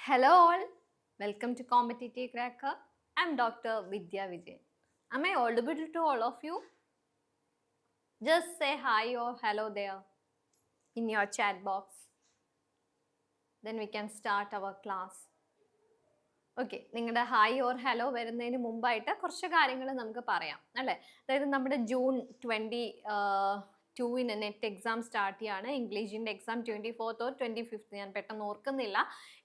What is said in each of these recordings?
Hello all, welcome to Competitive Cracker. I'm Dr. Vidya Vijay. Am I audible to all of you? Just say hi or hello there in your chat box. Then we can start our class. Okay, നിങ്ങളുടെ hi or hello വരുന്നതിന് മുമ്പായിട്ട് കുറച്ച് കാര്യങ്ങൾ നമുക്ക് പറയാം അല്ലേ. അതായത് നമ്മുടെ ജൂൺ 22 നെറ്റ് എക്സാം സ്റ്റാർട്ട് ചെയ്യാണ്. ഇംഗ്ലീഷിൻ്റെ എക്സാം 24th or 25th, ഞാൻ പെട്ടെന്ന് ഓർക്കുന്നില്ല.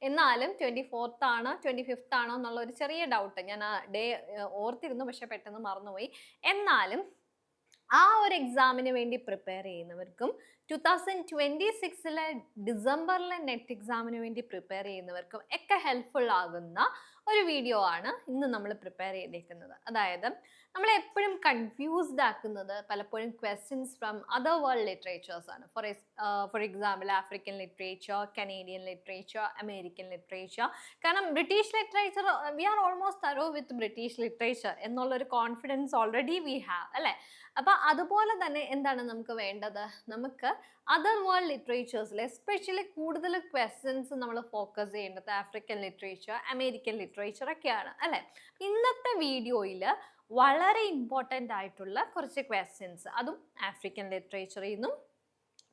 എന്നാലും 24th ആണോ 25th ആണോ എന്നുള്ള ഒരു ചെറിയ ഡൗട്ട്. ഞാൻ ആ ഡേ ഓർത്തിരുന്നു, പക്ഷെ പെട്ടെന്ന് മറന്നുപോയി. എന്നാലും ആ ഒരു എക്സാമിന് വേണ്ടി പ്രിപ്പയർ ചെയ്യുന്നവർക്കും 2026 ഡിസംബറിലെ നെറ്റ് എക്സാമിന് വേണ്ടി പ്രിപ്പയർ ചെയ്യുന്നവർക്കും ഒക്കെ ഹെൽപ്ഫുൾ ആകുന്ന ഒരു വീഡിയോ ആണ് ഇന്ന് നമ്മൾ പ്രിപ്പയർ ചെയ്തേക്കുന്നത്. അതായത് നമ്മളെ എപ്പോഴും കൺഫ്യൂസ്ഡ് ആക്കുന്നത് പലപ്പോഴും questions from other world literatures ആണ്. For example African literature, Canadian literature, American literature. കാരണം British literature we are almost thorough with British literature എന്നുള്ളൊരു കോൺഫിഡൻസ് ഓൾറെഡി വി ഹാവ് അല്ലേ. അപ്പം അതുപോലെ തന്നെ എന്താണ് നമുക്ക് വേണ്ടത്? നമുക്ക് അതർ വേൾഡ് ലിറ്ററേച്ചേഴ്സിൽ എസ്പെഷ്യലി കൂടുതൽ ക്വസ്റ്റ്യൻസ് നമ്മൾ ഫോക്കസ് ചെയ്യേണ്ടത് ആഫ്രിക്കൻ ലിറ്ററേച്ചർ, അമേരിക്കൻ ലിറ്ററേച്ചർ ഒക്കെയാണ് അല്ലേ. ഇന്നത്തെ വീഡിയോയിൽ വളരെ ഇമ്പോർട്ടൻ്റ് ആയിട്ടുള്ള കുറച്ച് ക്വസ്റ്റ്യൻസ്, അതും ആഫ്രിക്കൻ ലിറ്ററേച്ചറിൽ നിന്നും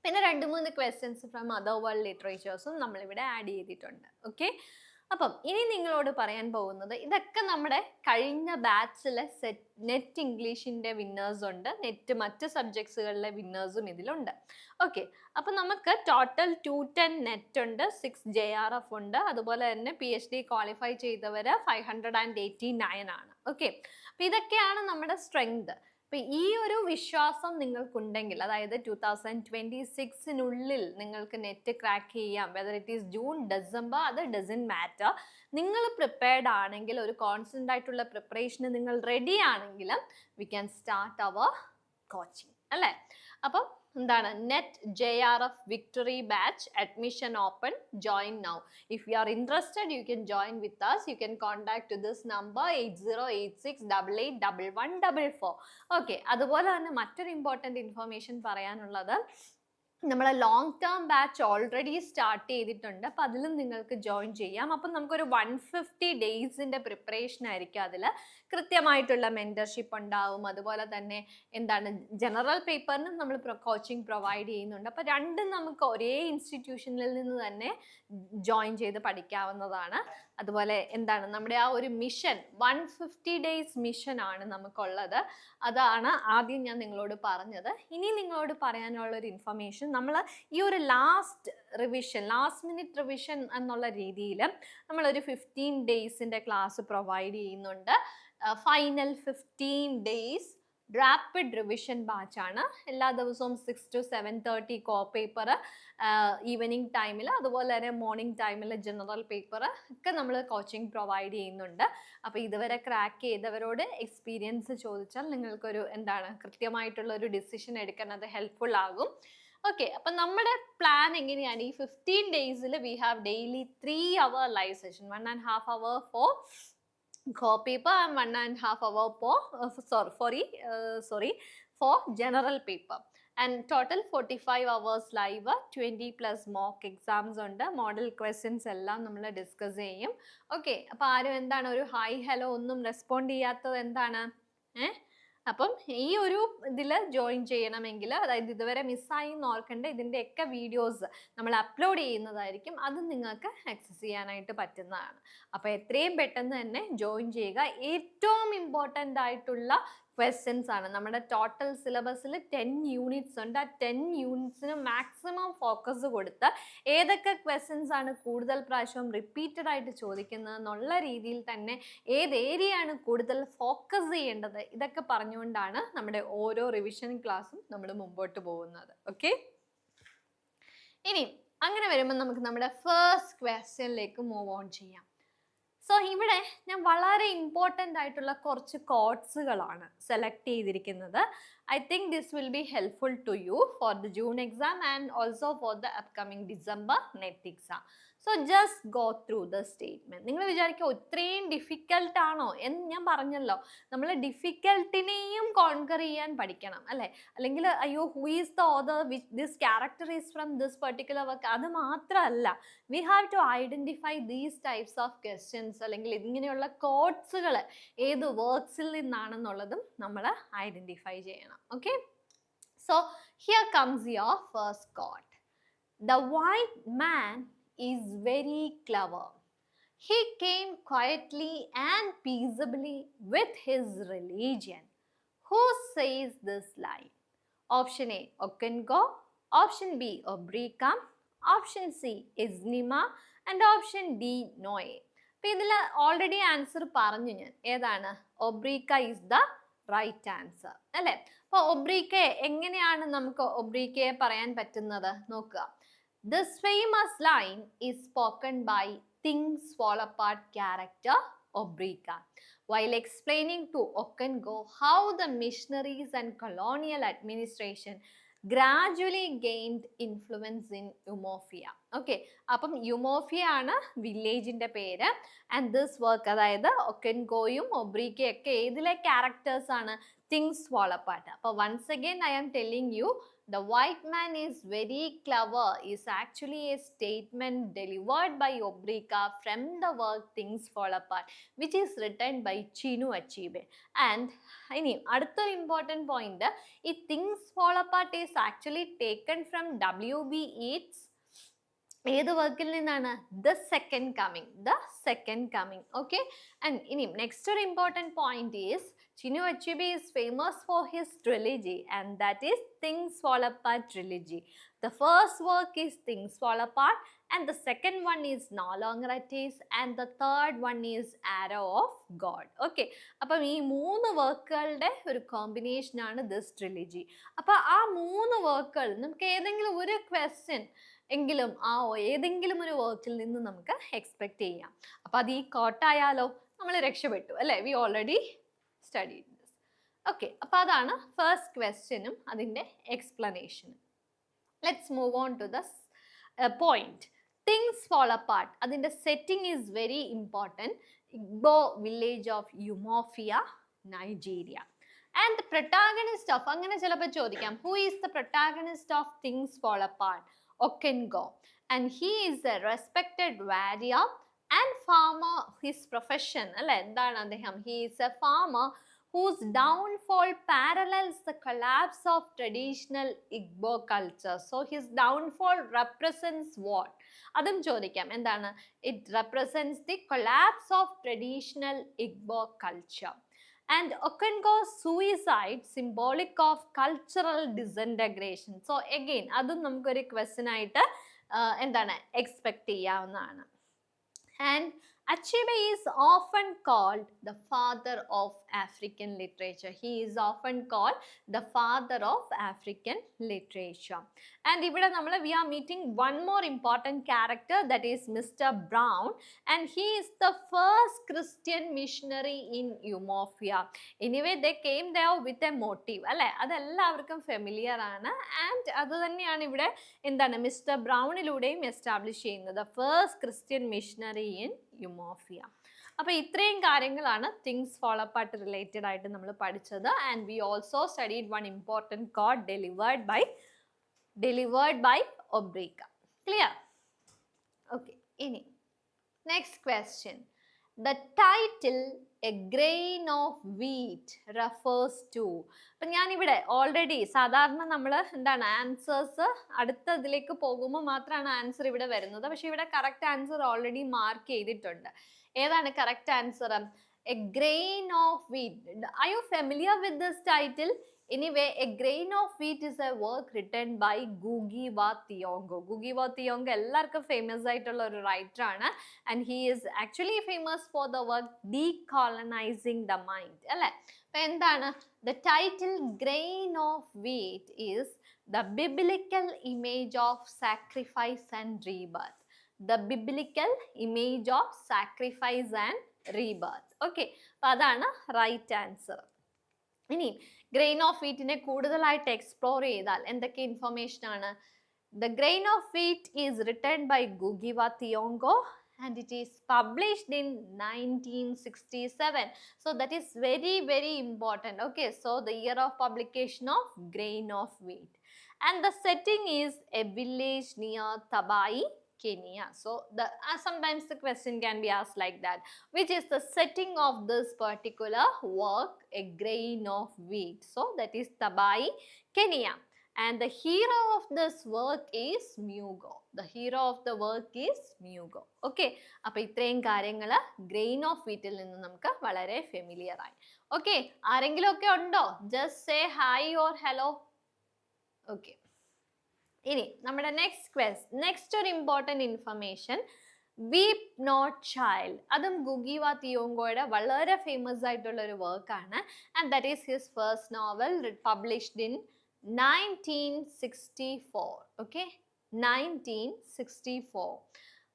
പിന്നെ 2-3 ക്വസ്റ്റ്യൻസ് ഫ്രം അതർ വേൾഡ് ലിറ്ററേച്ചേഴ്സും നമ്മളിവിടെ ആഡ് ചെയ്തിട്ടുണ്ട്. ഓക്കെ, അപ്പം ഇനി നിങ്ങളോട് പറയാൻ പോകുന്നത് ഇതൊക്കെ നമ്മുടെ കഴിഞ്ഞ ബാച്ചിലെ നെറ്റ് ഇംഗ്ലീഷിൻ്റെ വിന്നേഴ്സ് ഉണ്ട്, നെറ്റ് മറ്റ് സബ്ജക്ട്സുകളിലെ വിന്നേഴ്സും ഇതിലുണ്ട്. ഓക്കെ, അപ്പം നമുക്ക് ടോട്ടൽ 210 നെറ്റ് ഉണ്ട്, 6 JRF ഉണ്ട്, അതുപോലെ തന്നെ PhD ക്വാളിഫൈ ചെയ്തവർ 589 ആണ്. ഓക്കെ, അപ്പം ഇതൊക്കെയാണ് നമ്മുടെ സ്ട്രെങ്ത്. അപ്പം ഈ ഒരു വിശ്വാസം നിങ്ങൾക്കുണ്ടെങ്കിൽ, അതായത് 2026 നിങ്ങൾക്ക് നെറ്റ് ക്രാക്ക് ചെയ്യാം, whether it is June, December, അത് ഡസൻറ്റ് മാറ്റർ. നിങ്ങൾ പ്രിപ്പയർഡ് ആണെങ്കിൽ, ഒരു കോൺസ്റ്റൻ്റ് ആയിട്ടുള്ള പ്രിപ്പറേഷന് നിങ്ങൾ റെഡി ആണെങ്കിൽ we can start our coaching അല്ലേ. അപ്പം എന്താണ് net JRF victory batch admission open, join now. If you are interested you can join with us. You can contact to this number 8086881144. Okay, അതുപോലെ തന്നെ മറ്റൊരു ഇമ്പോർട്ടൻറ്റ് ഇൻഫർമേഷൻ പറയാനുള്ളത്, നമ്മളെ long term batch already start ചെയ്തിട്ടുണ്ട്. അപ്പം അതിലും നിങ്ങൾക്ക് join ചെയ്യാം. അപ്പം നമുക്കൊരു 150 ഡേയ്സിൻ്റെ പ്രിപ്പറേഷൻ ആയിരിക്കും. അതിൽ കൃത്യമായിട്ടുള്ള മെൻറ്റർഷിപ്പ് ഉണ്ടാവും. അതുപോലെ തന്നെ എന്താണ് ജനറൽ പേപ്പറിന് നമ്മൾ കോച്ചിങ് പ്രൊവൈഡ് ചെയ്യുന്നുണ്ട്. അപ്പം രണ്ടും നമുക്ക് ഒരേ ഇൻസ്റ്റിറ്റ്യൂഷനിൽ നിന്ന് തന്നെ ജോയിൻ ചെയ്ത് പഠിക്കാവുന്നതാണ്. അതുപോലെ എന്താണ് നമ്മുടെ ആ ഒരു മിഷൻ 150 ഡേയ്സ് മിഷൻ ആണ് നമുക്കുള്ളത്. അതാണ് ആദ്യം ഞാൻ നിങ്ങളോട് പറഞ്ഞത്. ഇനി നിങ്ങളോട് പറയാനുള്ളൊരു ഇൻഫർമേഷൻ, നമ്മൾ ഈ ഒരു ലാസ്റ്റ് മിനിറ്റ് റിവിഷൻ എന്നുള്ള രീതിയിൽ നമ്മളൊരു 15 ഡേയ്സിൻ്റെ ക്ലാസ് പ്രൊവൈഡ് ചെയ്യുന്നുണ്ട്. ഫൈനൽ 15 ഡേയ്സ് റാപ്പിഡ് റിവിഷൻ ബാച്ചാണ്. എല്ലാ ദിവസവും 6 to 7:30 കോ പേപ്പർ, ഈവനിങ് ടൈമിൽ, അതുപോലെ തന്നെ മോർണിംഗ് ടൈമിൽ ജനറൽ പേപ്പർ ഒക്കെ നമ്മൾ കോച്ചിങ് പ്രൊവൈഡ് ചെയ്യുന്നുണ്ട്. അപ്പോൾ ഇതുവരെ ക്രാക്ക് ചെയ്തവരോട് എക്സ്പീരിയൻസ് ചോദിച്ചാൽ നിങ്ങൾക്കൊരു കൃത്യമായിട്ടുള്ള ഒരു ഡിസിഷൻ എടുക്കാൻ അത് ഹെൽപ്ഫുൾ ആകും. ഓക്കെ, അപ്പം നമ്മുടെ പ്ലാൻ എങ്ങനെയാണ്? ഈ 15 ഡേയ്സിൽ we have daily 3 hour live session, 1.5 hour for core paper and 1.5 hour for general paper, and total 45 hours live, 20+ mock exams ഉണ്ട്, മോഡൽ ക്വസ്റ്റ്യൻസ് എല്ലാം നമ്മൾ ഡിസ്കസ് ചെയ്യും. ഓക്കെ, അപ്പോൾ ആരും എന്താണ് ഒരു ഹായ് ഹലോ ഒന്നും റെസ്പോണ്ട് ചെയ്യാത്തത് എന്താണ്? അപ്പം ഈ ഒരു ഇതിൽ ജോയിൻ ചെയ്യണമെങ്കിൽ, അതായത് ഇതുവരെ മിസ്സായി എന്ന് ഓർക്കേണ്ട, ഇതിൻ്റെയൊക്കെ വീഡിയോസ് നമ്മൾ അപ്ലോഡ് ചെയ്യുന്നതായിരിക്കും. അത് നിങ്ങൾക്ക് ആക്സസ് ചെയ്യാനായിട്ട് പറ്റുന്നതാണ്. അപ്പോൾ എത്രയും പെട്ടെന്ന് തന്നെ ജോയിൻ ചെയ്യുക. ഏറ്റവും ഇമ്പോർട്ടൻ്റ് ആയിട്ടുള്ള ക്വസ്റ്റ്യൻസ് ആണ്. നമ്മുടെ ടോട്ടൽ സിലബസിൽ 10 യൂണിറ്റ്സ് ഉണ്ട്. ആ 10 യൂണിറ്റ്സിന് മാക്സിമം ഫോക്കസ് കൊടുത്ത് ഏതൊക്കെ ക്വസ്റ്റ്യൻസ് ആണ് കൂടുതൽ പ്രാവശ്യം റിപ്പീറ്റഡ് ആയിട്ട് ചോദിക്കുന്നത് എന്നുള്ള രീതിയിൽ തന്നെ ഏത് ഏരിയയാണ് കൂടുതൽ ഫോക്കസ് ചെയ്യേണ്ടത്, ഇതൊക്കെ പറഞ്ഞുകൊണ്ടാണ് നമ്മുടെ ഓരോ റിവിഷൻ ക്ലാസ്സും നമ്മൾ മുമ്പോട്ട് പോകുന്നത്. ഓക്കെ, ഇനി അങ്ങനെ വരുമ്പോൾ നമുക്ക് നമ്മുടെ ഫസ്റ്റ് ക്വസ്റ്റ്യനിലേക്ക് മൂവ് ഓൺ ചെയ്യാം. സോ ഇവിടെ ഞാൻ വളരെ ഇമ്പോർട്ടൻ്റ് ആയിട്ടുള്ള കുറച്ച് കോഡ്സുകളാണ് സെലക്ട് ചെയ്തിരിക്കുന്നത്. I think this will be helpful to you for the June exam and also for the upcoming December net exam. So just go through the statement. നിങ്ങൾ വിചാരിക്കുക ഇത്രയും ഡിഫിക്കൽട്ട് ആണോ എന്ന് ഞാൻ പറഞ്ഞല്ലോ. നമ്മൾ ഡിഫിക്കൽട്ടിനെയും കോൺകർ ചെയ്യാൻ പഠിക്കണം അല്ലേ? അല്ലെങ്കിൽ അയ്യോ who is the author, this character is from this particular work, അത് മാത്രമല്ല. We have to identify these types of questions, അല്ലെങ്കിൽ ഇങ്ങനെയുള്ള കോഡ്സുകൾ ഏത് വർക്ക്സിൽ നിന്നാണെന്നുള്ളതും നമ്മൾ ഐഡന്റിഫൈ ചെയ്യണം. Okay, so here comes your first quote. The white man is very clever. He came quietly and peaceably with his religion. Who says this line? Option A, Okengo. Option B, Obrika. Option C, Iznima. And option D, Noe. അപ്പോൾ ഇതിൽ already answer പറഞ്ഞു ഞാൻ. ഏതാണ്? Obierika is the right answer അല്ലേ? അപ്പോൾ ഒബ്രീക്കയെ എങ്ങനെയാണ് നമുക്ക് ഒബ്രീക്കയെ പറയാൻ പറ്റുന്നത് നോക്കുക. This famous line is spoken by things fall apart character Obrika while explaining to Okengo how the missionaries and colonial administration gradually gained influence in Umofia. Okay, അപ്പം യുമോഫിയ ആണ് വില്ലേജിന്റെ പേര്. ആൻഡ് ദിസ് വർക്ക്, അതായത് ഒക്കെൻഗോയും ഒബ്രീക്കയും ഒക്കെ ഏതിലെ ക്യാരക്ടേഴ്സ് ആണ്? Things fall apart. അപ്പോൾ once again I am telling you, the white man is very clever is actually a statement delivered by Obrika from the work Things Fall Apart, which is written by Chinu Achebe. And ഇനി അടുത്തൊരു important point, ഈ things fall apart is actually taken from W.B. Yeats. ഏത് വർക്കിൽ നിന്നാണ്? The second coming. Okay, and ഇനി next ഒരു important point is Chinu Achebe is famous for his trilogy, and that is Things Fall Apart trilogy. The first work is Things Fall Apart, and the second one is No Longer at Ease, and the third one is Arrow of God. Okay, അപ്പം ഈ മൂന്ന് വർക്കുകളുടെ ഒരു combination ആണ് this trilogy. അപ്പോൾ ആ മൂന്ന് വർക്കുകൾ നമുക്ക് ഏതെങ്കിലും ഒരു ക്വസ്റ്റ്യൻ എങ്കിലും ഏതെങ്കിലും ഒരു വർക്കിൽ നിന്ന് നമുക്ക് എക്സ്പെക്ട് ചെയ്യാം. അപ്പോൾ അത് ഈ കോട്ടായാലോ നമ്മൾ രക്ഷപ്പെട്ടു അല്ലേ? We already studied this. Okay, അപ്പോൾ അതാണ് ഫസ്റ്റ് ക്വസ്റ്റ്യനും അതിൻ്റെ എക്സ്പ്ലനേഷനും. Let's move on to the point. Things fall apart, അതിൻ്റെ setting is very important. Igbo village of Umuofia, Nigeria. And the protagonist of, അങ്ങനെ ചിലപ്പോൾ ചോദിക്കാം, who is the protagonist of things fall apart? Okengo. And he is a respected warrior and farmer. His profession അല്ലെ എന്താണ് അദ്ദേഹം? He is a farmer whose downfall parallels the collapse of traditional Igbo culture. So his downfall represents what? അതും ചോദിക്കാം. എന്താണ്? It represents the collapse of traditional Igbo culture. And Okengo's suicide symbolic of cultural disintegration. So again അതും നമുക്കൊരു question ആയിട്ട് എന്താണ് expect ചെയ്യാവുന്നതാണ്. And Achebe is often called the father of African literature. He is often called the father of African literature. And ഇവിടെ നമ്മൾ we are meeting one more important character, that is Mr. Brown, and he is the first Christian missionary in Umofia. Anyway, they came there with a motive അല്ലേ? അതെല്ലാവർക്കും familiar ആണ്. And അത് തന്നെയാണ് ഇവിടെ എന്താണ് mister ബ്രൗണിലൂടെയും establish ചെയ്യുന്നത്, first Christian missionary in യുമോഫിയ. അപ്പോൾ ഇത്രയും കാര്യങ്ങളാണ് തിങ്സ് fall apart റിലേറ്റഡ് ആയിട്ട് നമ്മൾ പഠിച്ചത്. And we also studied one important code delivered by Obrika. Clear? Okay, ഇനി next question. The title A Grain of Wheat refers to. അപ്പം ഞാനിവിടെ ഓൾറെഡി സാധാരണ നമ്മൾ എന്താണ് ആൻസേഴ്സ് അടുത്തതിലേക്ക് പോകുമ്പോൾ മാത്രമാണ് ആൻസർ ഇവിടെ വരുന്നത്. പക്ഷെ ഇവിടെ കറക്റ്റ് ആൻസർ ഓൾറെഡി മാർക്ക് ചെയ്തിട്ടുണ്ട്. ഏതാണ് correct answer? A Grain of Wheat. Are you familiar with this title? Anyway, A Grain of Wheat is a work written by Ngugi wa Thiong'o. Ngugi wa Thiong'o എല്ലാവർക്കും famous ആയിട്ടുള്ള ഒരു writer ആണ്. And he is actually famous for the work decolonising the mind അല്ലേ? അപ്പം എന്താണ് the title? Grain of wheat is the biblical image of sacrifice and rebirth. The biblical image of sacrifice and rebirth. Okay, അപ്പം അതാണ് right answer. ഇനി grain of വീറ്റിനെ കൂടുതലായിട്ട് explore ചെയ്താൽ എന്തൊക്കെ ഇൻഫർമേഷൻ ആണ്? The Grain of Wheat is written by Ngugi wa Thiong'o and it is published in 1967. So that is very, very important. Okay, so the year of publication of Grain of Wheat. And the setting is a village near Tabai, Kenya. So sometimes the question can be asked like that. Which is the setting of this particular work, A Grain of Wheat? So that is Tabai, Kenya. And the hero of this work is Mugo. The hero of the work is Mugo. Okay. അപ്പോൾ ഇത്രയും കാര്യങ്ങൾ grain of വീറ്റിൽ നിന്ന് നമുക്ക് വളരെ familiar ആയി. Okay, ആരെങ്കിലും ഒക്കെ ഉണ്ടോ? Just say hi or hello. Okay, ഇനി നമ്മുടെ നെക്സ്റ്റ് ഒരു important information, weep not child. അതും ഗുഗി വാ തിയോങ്കോയുടെ വളരെ ഫേമസ് ആയിട്ടുള്ള ഒരു വർക്കാണ്. And that is his first novel published in 1964. Okay, 1964.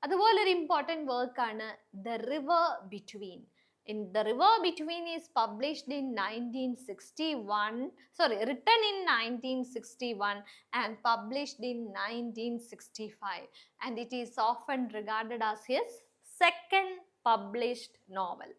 അതുപോലൊരു ഇമ്പോർട്ടൻറ്റ് വർക്കാണ് the river between. The River Between is published in 1961, written in 1961 and published in 1965, and it is often regarded as his second published novel.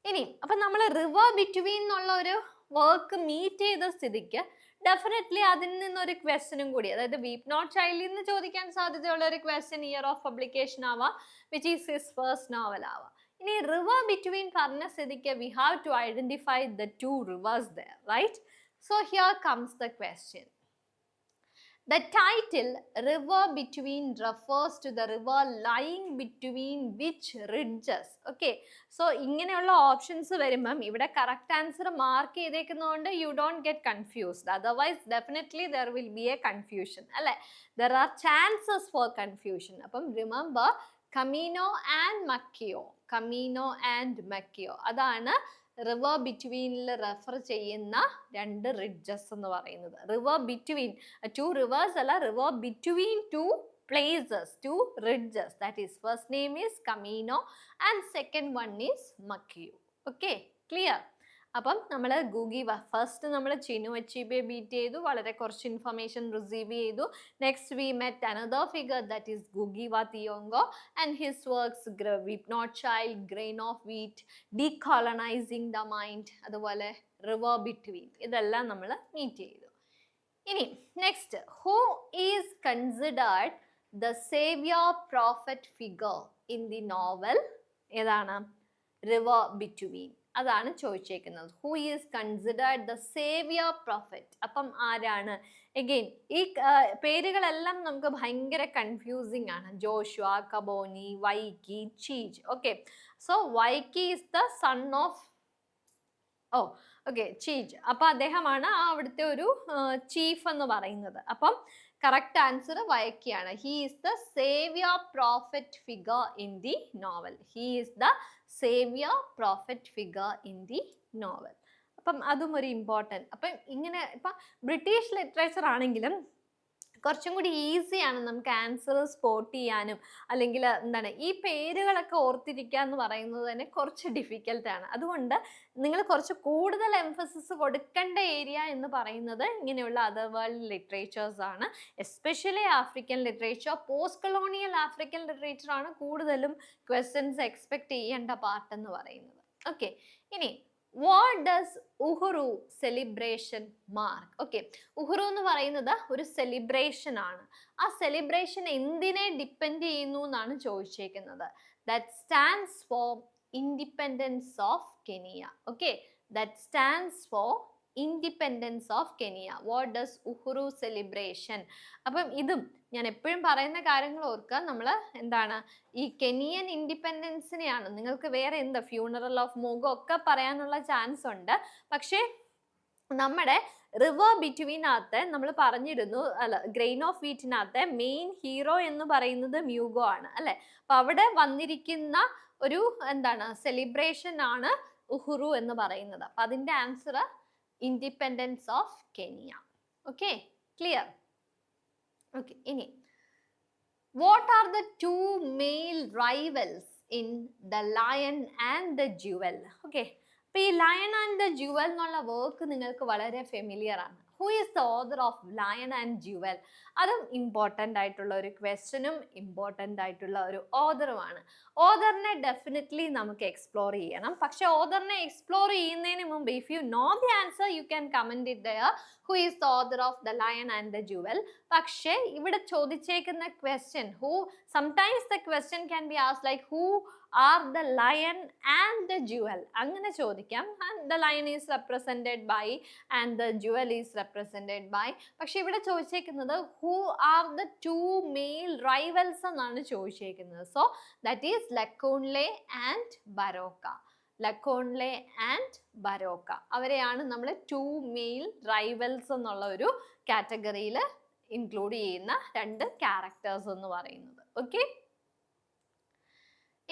ഇനി അപ്പം നമ്മൾ river between എന്നുള്ള ഒരു work meet ചെയ്ത സ്ഥിതിക്ക് definitely അതിൽ നിന്നൊരു ക്വസ്റ്റ്യനും കൂടി, അതായത് വീപ് നോട്ട് ചൈൽഡിൽ നിന്ന് ചോദിക്കാൻ സാധ്യതയുള്ള ഒരു ക്വസ്റ്റ്യൻ ഇയർ ഓഫ് പബ്ലിക്കേഷൻ ആവാം, which is his first novel ആവാം. ഇനി റിവർ ബിറ്റ്വീൻ പറഞ്ഞ സ്ഥിതിക്ക് we have to identify the two rivers there, right? So here comes the question. The title River Between refers to the river lying between which ridges? Okay, so ഇങ്ങനെയുള്ള options വരുമ്പം ഇവിടെ correct answer mark ചെയ്തേക്കുന്നതുകൊണ്ട് you don't get confused, otherwise definitely there will be a confusion അല്ലേ, there are chances for confusion. അപ്പം remember Kameno and Makuyu അതാണ് river ബിറ്റ്വീനിൽ refer ചെയ്യുന്ന രണ്ട് റിഡ്ജസ് എന്ന് പറയുന്നത്. റിവർ ബിറ്റ്വീൻ ടു റിവേഴ്സ് അല്ല, river between two places, two ridges. That is, first name is Camino and second one is Macchio. Okay, clear? അപ്പം നമ്മൾ ഗൂഗി ഫസ്റ്റ് നമ്മൾ ചിനു അച്ചീബെ ബീറ്റ് ചെയ്തു, വളരെ കുറച്ച് ഇൻഫർമേഷൻ റിസീവ് ചെയ്തു. Next we met another figure that is ഗുഗി wa Thiong'o and his works weep not child, grain of wheat, decolonising the mind, അതുപോലെ river between, ഇതെല്ലാം നമ്മൾ മീറ്റ് ചെയ്തു. ഇനി next, who is considered the saviour prophet figure in the novel? ഏതാണ്? River between. അതാണ് ചോദിച്ചേക്കുന്നത്. Who is considered the saviour prophet? അപ്പം ആരാണ്? എഗെയിൻ ഈ പേരുകളെല്ലാം നമുക്ക് ഭയങ്കര കൺഫ്യൂസിങ് ആണ്. Joshua, കബോനി, വൈക്കി, Chege. Okay, so Waiyaki is the son of Chege. അപ്പം അദ്ദേഹമാണ് അവിടുത്തെ ഒരു ചീഫ് എന്ന് പറയുന്നത്. അപ്പം കറക്റ്റ് ആൻസർ വൈക്കിയാണ്. He is the saviour prophet figure in the novel. Saviour prophet figure in the novel. അപ്പം അതും ഒരു ഇമ്പോർട്ടൻറ്റ്. അപ്പം ഇങ്ങനെ ഇപ്പം ബ്രിട്ടീഷ് ലിറ്ററേച്ചർ ആണെങ്കിലും കുറച്ചും കൂടി ഈസിയാണ് നമുക്ക് ആൻസർ സ്പോട്ട് ചെയ്യാനും, അല്ലെങ്കിൽ എന്താണ് ഈ പേരുകളൊക്കെ ഓർത്തിരിക്കുക എന്ന് പറയുന്നത് തന്നെ കുറച്ച് ഡിഫിക്കൽട്ടാണ്. അതുകൊണ്ട് നിങ്ങൾ കുറച്ച് കൂടുതൽ എംഫസിസ് കൊടുക്കേണ്ട ഏരിയ എന്ന് പറയുന്നത് ഇങ്ങനെയുള്ള അതർ വേൾഡ് ലിറ്ററേച്ചേഴ്സ് ആണ്. Especially African literature, post colonial African literature ആണ് കൂടുതലും ക്വസ്റ്റ്യൻസ് എക്സ്പെക്ട് ചെയ്യേണ്ട പാർട്ട് എന്ന് പറയുന്നത്. ഓക്കെ, ഇനി what does Uhuru celebration mark? Okay, Uhuru എന്ന് പറയുന്നത് ഒരു സെലിബ്രേഷൻ ആണ്. ആ സെലിബ്രേഷൻ എന്തിനെ ഡിപ്പെൻഡ് ചെയ്യുന്നു എന്നാണ് ചോദിച്ചേക്കുന്നത്. That stands for independence of Kenya. Okay, that stands for independence of Kenya. What does Uhuru celebration? അപ്പം ഇതും ഞാൻ എപ്പോഴും പറയുന്ന കാര്യങ്ങൾ ഓർക്കുക. നമ്മൾ എന്താണ് ഈ കെനിയൻ ഇൻഡിപെൻഡൻസിനെയാണ്, നിങ്ങൾക്ക് വേറെ എന്താ ഫ്യൂണറൽ ഓഫ് മോഗോ ഒക്കെ പറയാനുള്ള ചാൻസ് ഉണ്ട്. പക്ഷേ നമ്മുടെ റിവർ ബിറ്റ്വീനകത്ത് നമ്മൾ പറഞ്ഞിരുന്നു, ഗ്രെയിൻ ഓഫ് വീറ്റിനകത്ത് മെയിൻ ഹീറോ എന്ന് പറയുന്നത് മ്യൂഗോ ആണ് അല്ലെ. അപ്പൊ അവിടെ വന്നിരിക്കുന്ന ഒരു എന്താണ് സെലിബ്രേഷൻ ആണ് ഉഹുറു എന്ന് പറയുന്നത്. അപ്പൊ അതിന്റെ answer independence of Kenya. Okay, clear? Okay, ഇനി what are the two male rivals in The Lion and the Jewel? Okay, അപ്പോൾ ഈ ലയൺ ആൻഡ് ദ ജുവൽ എന്നുള്ള വർക്ക് നിങ്ങൾക്ക് വളരെ ഫെമിലിയർ ആണ്. Who is the author of lion and jewel? അതും important ആയിട്ടുള്ള ഒരു ക്വസ്റ്റ്യനും ഇമ്പോർട്ടൻ്റ് ആയിട്ടുള്ള ഒരു ഓഥറുമാണ്. ഓഥറിനെ ഡെഫിനറ്റ്ലി നമുക്ക് എക്സ്പ്ലോർ ചെയ്യണം. പക്ഷെ ഓഥറിനെ എക്സ്പ്ലോർ ചെയ്യുന്നതിന് മുമ്പ് if you know the answer you can comment it there, who is the author of the lion and the jewel. പക്ഷേ ഇവിടെ ചോദിച്ചേക്കുന്ന question sometimes the question can be asked like who are the lion and the jewel, അങ്ങനെ ചോദിക്കാം. And the lion is represented by and the jewel is represented by. പക്ഷെ ഇവിടെ ചോദിച്ചേക്കുന്നത് who are the two male rivals എന്നാണ് ചോദിച്ചേക്കുന്നത്. So that is ലക്കോൺലെ and ബരോക്ക. ലക്കോൺലെ and ബരോക്ക അവരെയാണ് നമ്മൾ to male rivals എന്നുള്ള ഒരു കാറ്റഗറിയിൽ ഇൻക്ലൂഡ് ചെയ്യുന്ന രണ്ട് ക്യാരക്ടേഴ്സ് എന്ന് പറയുന്നത്. ഓക്കെ,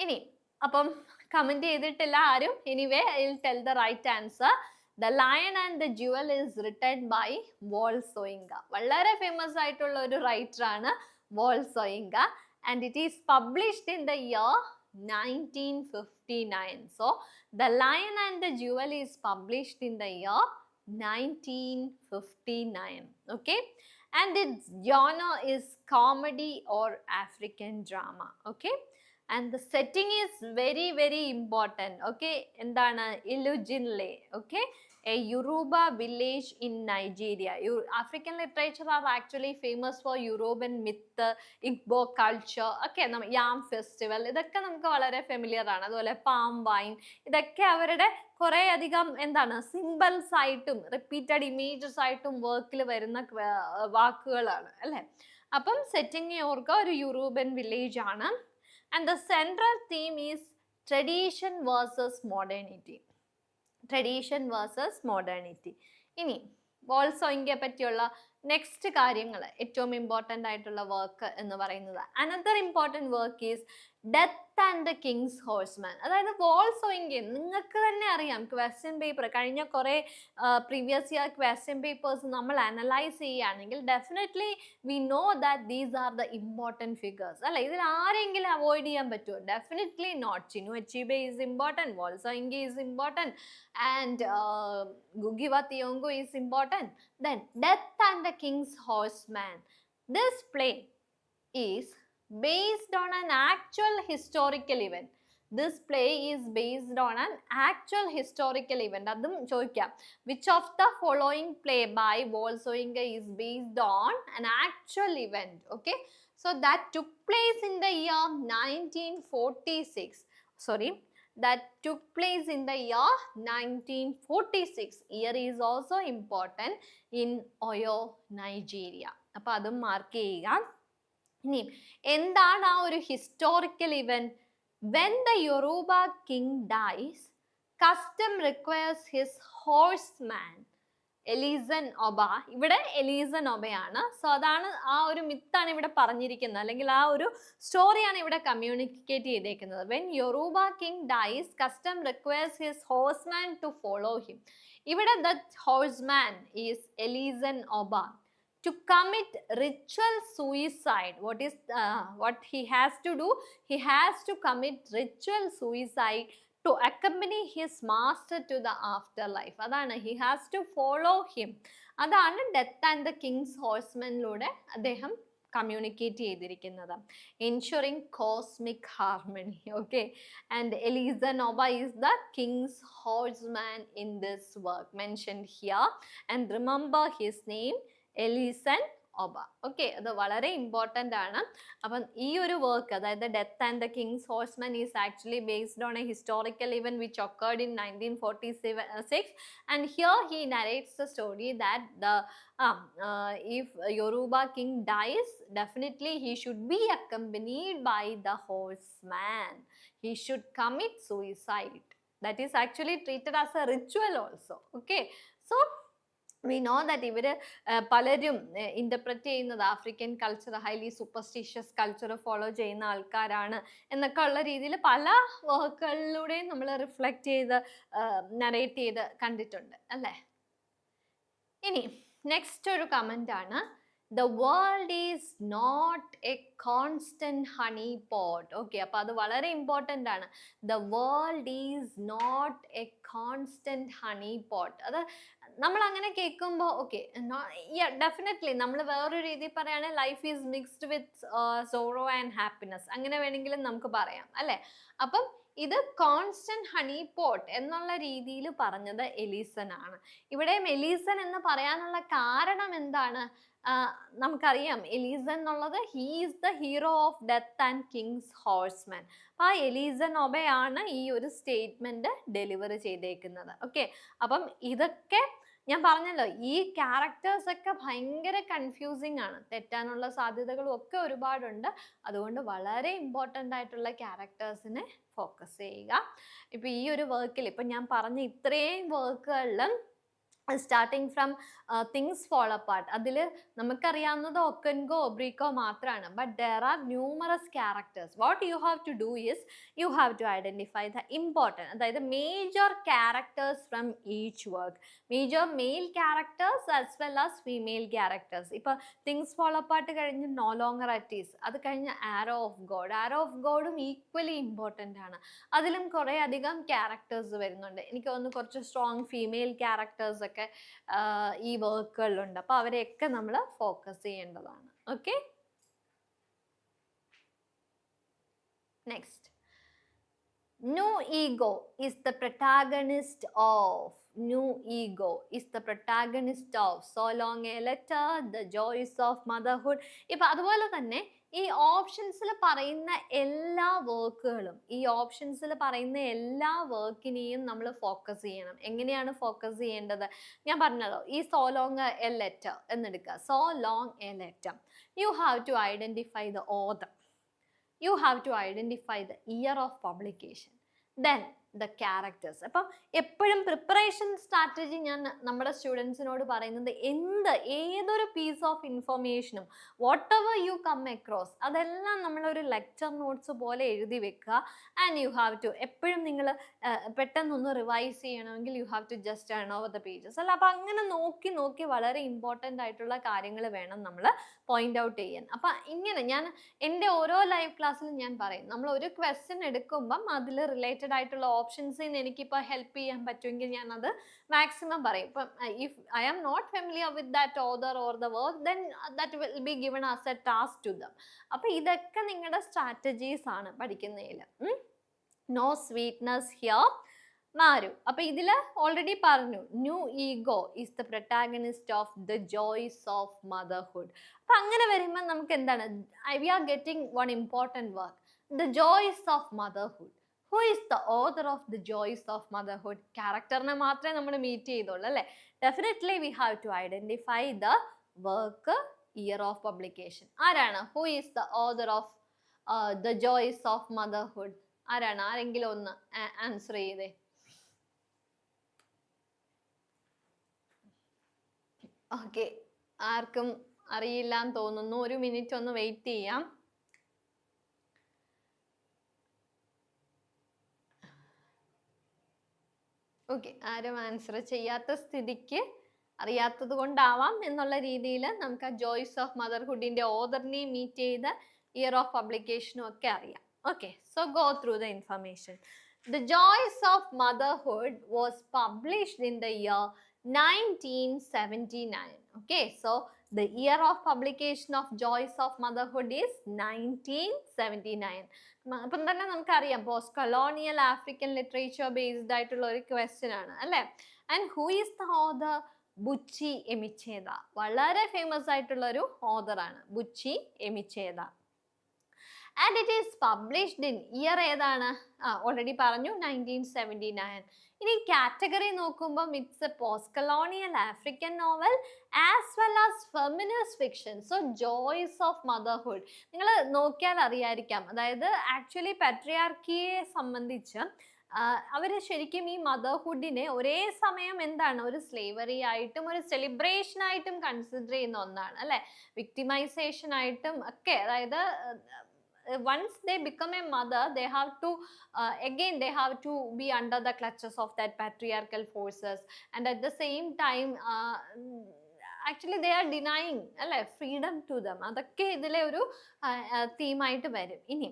ഇനി അപ്പം കമന്റ് ചെയ്തിട്ടില്ല ആരും. Anyway I will tell the right answer. The lion and the jewel is written by Wole Soyinka. വളരെ ഫേമസ് ആയിട്ടുള്ള ഒരു റൈറ്റർ ആണ് Wole Soyinka. And it is published in the year 1959. So the Lion and the Jewel is published in the year 1959. Okay, and its genre is comedy or African drama. Okay, and the setting is very very important. Okay, endana Ilujinle. Okay, a Yoruba village in Nigeria. African literature are actually famous for Yoruban myth, Igbo culture. Okay, Yam festival ഇതൊക്കെ നമുക്ക് വളരെ familiar ആണ്. അതുപോലെ palm wine, ഇതൊക്കെ അവരുടെ കുറേ അധികം എന്താണ് സിമ്പിൾസ് ആയിട്ടും റിപ്പീറ്റഡ് ഇമേജസ് ആയിട്ടും വർക്കിൽ വരുന്ന വാക്കുകളാണ് അല്ലേ. അപ്പം സെറ്റിംഗ് ഓർക്കുക, ഒരു യൂറോപ്യൻ വില്ലേജ് ആണ്. And the central theme is tradition versus modernity. Tradition versus modernity. ഇനി വോൾസോയിങ്കയെ പറ്റിയുള്ള നെക്സ്റ്റ് കാര്യങ്ങൾ ഏറ്റവും ഇമ്പോർട്ടൻ്റ് ആയിട്ടുള്ള വർക്ക് എന്ന് പറയുന്നത് another important work is death and the king's horseman. അതായത് വോൾസോയിങ്ക നിങ്ങൾക്ക് തന്നെ അറിയാം, ക്വസ്റ്റ്യൻ പേപ്പർ കഴിഞ്ഞ കുറേ പ്രീവിയസ് ഇയർ ക്വസ്റ്റ്യൻ പേപ്പേഴ്സ് നമ്മൾ അനലൈസ് ചെയ്യുകയാണെങ്കിൽ definitely we know that these are the important figures അല്ല. ഇതിൽ ആരെങ്കിലും അവോയ്ഡ് ചെയ്യാൻ പറ്റുമോ? Definitely not. Chinua Achebe is important, Wole Soyinka is important, and ഗുഗിവ Thiong'o is important. Then Death and the King's Horseman. This play is based on an actual historical event. This play is based on an actual historical event. Adum choikya, which of the following play by Wolsoinga is based on an actual event? Okay, so that took place in the year 1946. Sorry, that took place in the year 1946. Year is also important in Oyo, Nigeria. അപ്പോൾ അതും mark ചെയ്യുക. ഇനി എന്താണ് ആ ഒരു historical event? When the Yoruba king dies, custom requires his horseman Elesin Oba. ഇവിടെ Elesin ഒബയാണ്. So അതാണ് ആ ഒരു മിത്താണ് ഇവിടെ പറഞ്ഞിരിക്കുന്നത്, അല്ലെങ്കിൽ ആ ഒരു സ്റ്റോറിയാണ് ഇവിടെ കമ്മ്യൂണിക്കേറ്റ് ചെയ്തേക്കുന്നത്. When Yoruba king dies, custom requires his horseman to follow him. ഇവിടെ the horseman is Elesin Oba to commit ritual suicide. What he has to do? He has to commit ritual suicide to accompany his master to the afterlife. അതാണ്, he has to follow him. അതാണ് death and the king's ഹോഴ്സ്മാനിലൂടെ അദ്ദേഹം communicate ചെയ്തിരിക്കുന്നത്. Ensuring cosmic harmony. Okay, and Elesin Oba is the king's horseman in this work mentioned here. And remember his name, Elesin Oba. Okay, അത് വളരെ important ആണ്. അപ്പം ഈ ഒരു വർക്ക്, അതായത് death and the king's horseman is actually based on a historical event which occurred in 1946. And here he narrates the story that the if Yoruba king dies, definitely he should be accompanied by the horseman. He should commit suicide. That is actually treated as a ritual also. Okay, so we know that ഇവർ പലരും interpret ചെയ്യുന്നത് African culture, highly superstitious culture follow ചെയ്യുന്ന ആൾക്കാരാണ് എന്നൊക്കെ ഉള്ള രീതിയിൽ പല വർക്കുകളിലൂടെയും നമ്മൾ റിഫ്ലക്റ്റ് ചെയ്ത് നറേറ്റ് ചെയ്ത് കണ്ടിട്ടുണ്ട് അല്ലേ. ഇനി നെക്സ്റ്റ് ഒരു കമൻ്റ് ആണ്, The world is not a constant honey pot. Okay, അപ്പോൾ അത് വളരെ ഇമ്പോർട്ടൻ്റ് ആണ്. The world is not a constant honey pot. അത് നമ്മൾ അങ്ങനെ കേൾക്കുമ്പോൾ ഓക്കെ, ഡെഫിനറ്റ്ലി നമ്മൾ വേറൊരു രീതി പറയുകയാണെങ്കിൽ life is mixed with sorrow and happiness, അങ്ങനെ വേണമെങ്കിലും നമുക്ക് പറയാം അല്ലേ. അപ്പം ഇത് കോൺസ്റ്റന്റ് ഹണി പോട്ട് എന്നുള്ള രീതിയിൽ പറഞ്ഞത് എലീസൺ ആണ്. ഇവിടെയും എലീസൺ എന്ന് പറയാനുള്ള കാരണം എന്താണ്? നമുക്കറിയാം എലീസൺ എന്നുള്ളത് he is the hero of death and Kings horseman. ആ എലീസൺ ഒബയാണ് ഈ ഒരു സ്റ്റേറ്റ്മെന്റ് ഡെലിവർ ചെയ്തേക്കുന്നത്. ഓക്കെ, അപ്പം ഇതൊക്കെ ഞാൻ പറഞ്ഞല്ലോ, ഈ ക്യാരക്ടേഴ്സ് ഒക്കെ ഭയങ്കര കൺഫ്യൂസിങ് ആണ്, തെറ്റാനുള്ള സാധ്യതകളും ഒക്കെ ഒരുപാടുണ്ട്. അതുകൊണ്ട് വളരെ ഇമ്പോർട്ടൻ്റ് ആയിട്ടുള്ള ക്യാരക്ടേഴ്സിനെ ഫോക്കസ് ചെയ്യുക. ഇപ്പം ഈ ഒരു വർക്കിൽ ഇപ്പം ഞാൻ പറഞ്ഞ ഇത്രയും വർക്കുകളിലും starting from things fall apart, അതിൽ നമുക്കറിയാവുന്നത് ഒക്കൻകോ ഒബ്രീക്കോ മാത്രമാണ്. But there are numerous characters. What you have to do is you have to identify the important, അതായത് major characters from each work, major male characters as well as female characters. ഇപ്പോൾ things fall apart കഴിഞ്ഞ് no longer at ease, അത് കഴിഞ്ഞ് arrow of God. Arrow of ഗോഡും equally important ആണ്. അതിലും കുറേ അധികം ക്യാരക്ടേഴ്സ് വരുന്നുണ്ട്. എനിക്ക് തോന്നുന്നു കുറച്ച് സ്ട്രോങ് ഫീമെയിൽ ക്യാരക്ടേഴ്സ് ഒക്കെ ഈ വർക്കുകളിലുണ്ട്. അപ്പോൾ അവരെയൊക്കെ നമ്മൾ ഫോക്കസ് ചെയ്യേണ്ടതാണ്. Okay, next, Nnu Ego is the protagonist of, Nnu Ego is the protagonist of so long a letter, the Joyce of motherhood. ഇപ്പം അതുപോലെ തന്നെ ഈ ഓപ്ഷൻസിൽ പറയുന്ന എല്ലാ വർക്കുകളും, ഈ ഓപ്ഷൻസിൽ പറയുന്ന എല്ലാ വർക്കിനെയും നമ്മൾ ഫോക്കസ് ചെയ്യണം. എങ്ങനെയാണ് ഫോക്കസ് ചെയ്യേണ്ടത്? ഞാൻ പറഞ്ഞല്ലോ, ഈ സോ ലോങ് എ ലെറ്റർ എന്നെടുക്കുക. So long a letter, you have to identify the author, you have to identify the year of publication, then the characters. അപ്പം എപ്പോഴും പ്രിപ്പറേഷൻ സ്ട്രാറ്റജി ഞാൻ നമ്മുടെ സ്റ്റുഡൻസിനോട് പറയുന്നത്, ഏതൊരു പീസ് ഓഫ് ഇൻഫർമേഷനും whatever you come across അതെല്ലാം നമ്മളൊരു ലെക്ചർ നോട്ട്സ് പോലെ എഴുതി വെക്കുക. ആൻഡ് യു ഹാവ് ടു എപ്പോഴും നിങ്ങൾ പെട്ടെന്നൊന്ന് റിവൈസ് ചെയ്യണമെങ്കിൽ you have to just turn over the pages അല്ല. അപ്പം അങ്ങനെ നോക്കി നോക്കി വളരെ ഇമ്പോർട്ടൻ്റ് ആയിട്ടുള്ള കാര്യങ്ങൾ വേണം നമ്മൾ പോയിന്റ് ഔട്ട് ചെയ്യാൻ. അപ്പം ഇങ്ങനെ ഞാൻ എൻ്റെ ഓരോ ലൈവ് ക്ലാസ്സിലും ഞാൻ പറയും, നമ്മൾ ഒരു ക്വസ്റ്റ്യൻ എടുക്കുമ്പം അതിൽ റിലേറ്റഡ് ആയിട്ടുള്ള ഓപ്ഷൻസിന് എനിക്കിപ്പോൾ ഹെൽപ്പ് ചെയ്യാൻ പറ്റുമെങ്കിൽ ഞാൻ അത് മാക്സിമം പറയും. ഇപ്പം if I am not familiar with that author or the work, then that will be given as a task to them. അപ്പം ഇതൊക്കെ നിങ്ങളുടെ സ്ട്രാറ്റജീസ് ആണ് പഠിക്കുന്നതിൽ. No sweetness here Maru. അപ്പൊ ഇതില് ഓൾറെഡി പറഞ്ഞു, Nnu Ego is the protagonist of the Joyce of motherhood. അപ്പൊ അങ്ങനെ വരുമ്പോൾ നമുക്ക് എന്താണ്, we are getting one important work, the Joyce of motherhood. Who is the author of the Joyce of Motherhood? ക്യാരക്ടറിനെ മാത്രമേ നമ്മൾ മീറ്റ് ചെയ്തോളൂ അല്ലേ. Definitely we have to identify the work, year of publication. ആരാണ്? Who is the author of the Joyce of Motherhood? ആരാണ്? ആരെങ്കിലും ഒന്ന് answer ചെയ്തേ. ഓക്കെ, ആർക്കും അറിയില്ല എന്ന് തോന്നുന്നു. ഒരു മിനിറ്റ് ഒന്ന് വെയിറ്റ് ചെയ്യാം. ഓക്കെ, ആരും ആൻസർ ചെയ്യാത്ത സ്ഥിതിക്ക് അറിയാത്തത് കൊണ്ടാവാം എന്നുള്ള രീതിയിൽ നമുക്ക് ആ ജോയ്സ് ഓഫ് മദർഹുഡിന്റെ ഓതറിനെയും മീറ്റ് ചെയ്ത് ഇയർ ഓഫ് പബ്ലിക്കേഷനും ഒക്കെ അറിയാം. Okay, so go through the information. The Joys of Motherhood was published in the year 1979. Okay, so the year of publication of Joys of Motherhood is 1979. അപ്പം തന്നെ നമുക്കറിയാം post colonial African literature based ആയിട്ടുള്ള ഒരു question ആണ് അല്ലേ. And who is the author? Buchi Emecheta. വളരെ famous ആയിട്ടുള്ള ഒരു ഓതറാണ് Buchi Emecheta. And it is published in year ഏതാണ്? ഓൾറെഡി പറഞ്ഞു 1979. ഇനി കാറ്റഗറി നോക്കുമ്പോൾ it's a post colonial African novel as well as feminist fiction. So Joys of Motherhood നിങ്ങൾ നോക്കിയാൽ അറിയായിരിക്കാം. അതായത് ആക്ച്വലി പാട്രിയാർക്കിയെ സംബന്ധിച്ച് അവർ ശരിക്കും ഈ മദർഹുഡിനെ ഒരേ സമയം എന്താണ്, ഒരു സ്ലേവറി ആയിട്ടും ഒരു സെലിബ്രേഷൻ ആയിട്ടും കൺസിഡർ ചെയ്യുന്ന ഒന്നാണ് അല്ലെ. വിക്ടിമൈസേഷൻ ആയിട്ടും ഒക്കെ. അതായത് once they become a mother, they have to again they have to be under the clutches of that patriarchal forces, and at the same time actually they are denying അല്ലെ freedom to them. അതൊക്കെ ഇതിലെ ഒരു തീമായിട്ട് വരും. ഇനി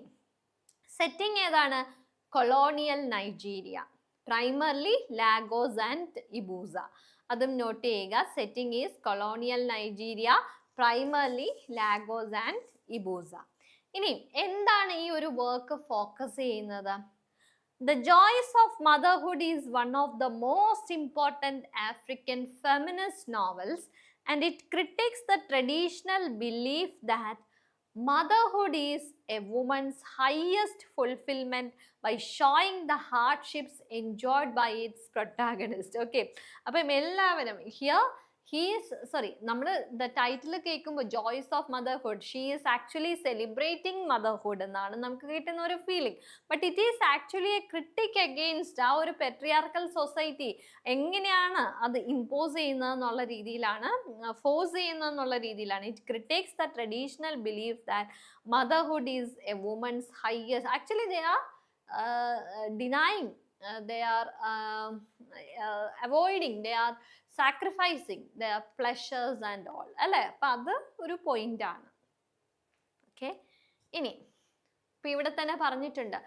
setting ഏതാണ്? Colonial Nigeria, primarily Lagos and Ibusa. അതും note ചെയ്യുക. Setting is colonial Nigeria, primarily Lagos and Ibusa. ഇനി എന്താണ് ഈ ഒരു വർക്ക് ഫോക്കസ് ചെയ്യുന്നത്? The Joys of Motherhood is one of the most important African feminist novels, and it critiques the traditional belief that motherhood is a woman's highest fulfillment by showing the hardships enjoyed by its protagonist. Okay, അപ്പം എല്ലാവരും നമ്മൾ the title കേൾക്കുമ്പോൾ joys of motherhood, she is actually celebrating motherhood എന്നാണ് നമുക്ക് കിട്ടുന്ന ഒരു feeling. But it is actually a critic against ആ ഒരു പെട്രിയാർക്കൽ സൊസൈറ്റി. എങ്ങനെയാണ് അത് ഇമ്പോസ് ചെയ്യുന്നത് എന്നുള്ള രീതിയിലാണ്, ഫോഴ്സ് ചെയ്യുന്നത് എന്നുള്ള രീതിയിലാണ്. It critics the traditional belief that motherhood is a woman's highest. Actually they are denying, they are avoiding, they are sacrificing their pleasures and all അല്ലേ? അപ്പം അത് ഒരു പോയിന്റ് ആണ്. ഓക്കെ, ഇനി ഇപ്പം ഇവിടെ തന്നെ പറഞ്ഞിട്ടുണ്ട്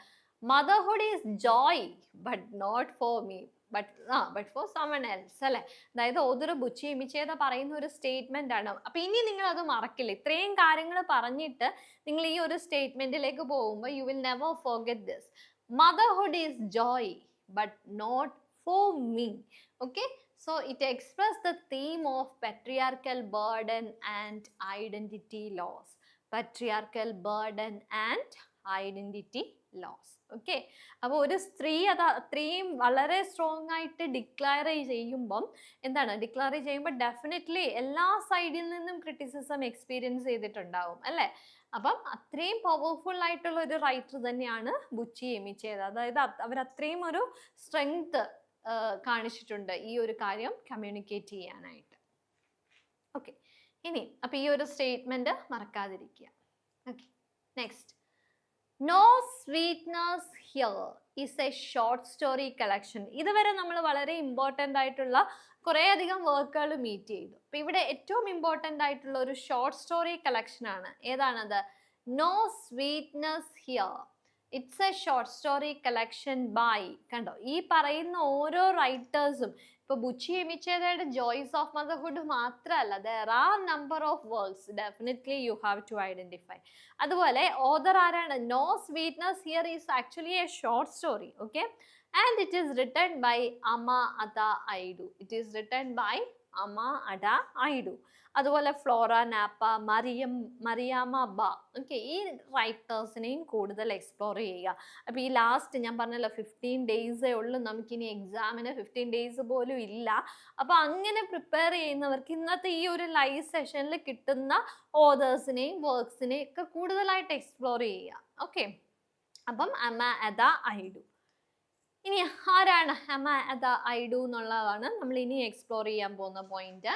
motherhood is joy but not for me but for someone else അല്ലേ? അതായത് ഓതർ ബുച്ചി എമിച്ചേത പറയുന്ന ഒരു സ്റ്റേറ്റ്മെന്റ് ആണ്. അപ്പൊ ഇനി നിങ്ങൾ അത് മറക്കില്ല. ഇത്രയും കാര്യങ്ങൾ പറഞ്ഞിട്ട് നിങ്ങൾ ഈ ഒരു സ്റ്റേറ്റ്മെന്റിലേക്ക് പോകുമ്പോൾ you will never forget this. Motherhood is joy but not for me. Okay, so it expresses the theme of patriarchal burden and identity loss. Patriarchal burden and identity loss. Okay, അപ്പോൾ ഒരു സ്ത്രീ അത് അത്രയും വളരെ സ്ട്രോങ് ആയിട്ട് declare ചെയ്യുമ്പം എന്താണ്, declare ചെയ്യുമ്പോൾ ഡെഫിനറ്റ്ലി എല്ലാ സൈഡിൽ നിന്നും ക്രിറ്റിസിസം എക്സ്പീരിയൻസ് ചെയ്തിട്ടുണ്ടാവും അല്ലേ? അപ്പം അത്രയും പവർഫുൾ ആയിട്ടുള്ള ഒരു റൈറ്റർ തന്നെയാണ് ബുച്ചി എമിച്ചേത്. അതായത് അവർ അത്രയും ഒരു സ്ട്രെങ്ത് കാണിച്ചിട്ടുണ്ട് ഈ ഒരു കാര്യം കമ്മ്യൂണിക്കേറ്റ് ചെയ്യാനായിട്ട്. ഓക്കെ, ഇനി അപ്പം ഈ ഒരു സ്റ്റേറ്റ്മെന്റ് മറക്കാതിരിക്കുക. Okay, next. No Sweetness Here is a short story collection. ഇതുവരെ നമ്മൾ വളരെ ഇമ്പോർട്ടൻ്റ് ആയിട്ടുള്ള കുറേ അധികം വർക്കുകൾ മീറ്റ് ചെയ്തു. അപ്പം ഇവിടെ ഏറ്റവും ഇമ്പോർട്ടൻ്റ് ആയിട്ടുള്ള ഒരു ഷോർട്ട് സ്റ്റോറി കളക്ഷൻ ആണ്. ഏതാണത്? No Sweetness Here. It's a short story collection by, കണ്ടോ ഈ പറയുന്ന ഓരോ റൈറ്റേഴ്സും ഇപ്പൊ ബുച്ചി എമിച്ചേതയുടെ ജോയ്സ് ഓഫ് മദർഹുഡ് മാത്രമല്ല, there are number of works definitely you have to identify. അതുപോലെ ഓതർ ആരാണ്? No Sweetness Here is actually a short story, okay, and it is written by Amma Ada Aidu. It is written by Amma Ada Aidu. അതുപോലെ Flora നാപ്പ, Mariyama ബ, okay, ഈ റൈറ്റേഴ്സിനെയും കൂടുതൽ explore ചെയ്യുക. അപ്പോൾ ഈ last ഞാൻ പറഞ്ഞല്ലോ 15 ഡേയ്സേ ഉള്ളൂ നമുക്കിനി എക്സാമിന്, 15 ഡേയ്സ് പോലും ഇല്ല. അപ്പോൾ അങ്ങനെ പ്രിപ്പയർ ചെയ്യുന്നവർക്ക് ഇന്നത്തെ ഈ ഒരു ലൈവ് സെഷനിൽ കിട്ടുന്ന ഓതേഴ്സിനെയും വർക്ക്സിനെയും ഒക്കെ കൂടുതലായിട്ട് എക്സ്പ്ലോർ ചെയ്യുക. ഓക്കെ, അപ്പം അമ്മ അദ ഐഡു. ഇനി ആരാണ് അമ്മ അദ ഐഡു എന്നുള്ളതാണ് നമ്മൾ ഇനി എക്സ്പ്ലോർ ചെയ്യാൻ പോകുന്ന പോയിന്റ്.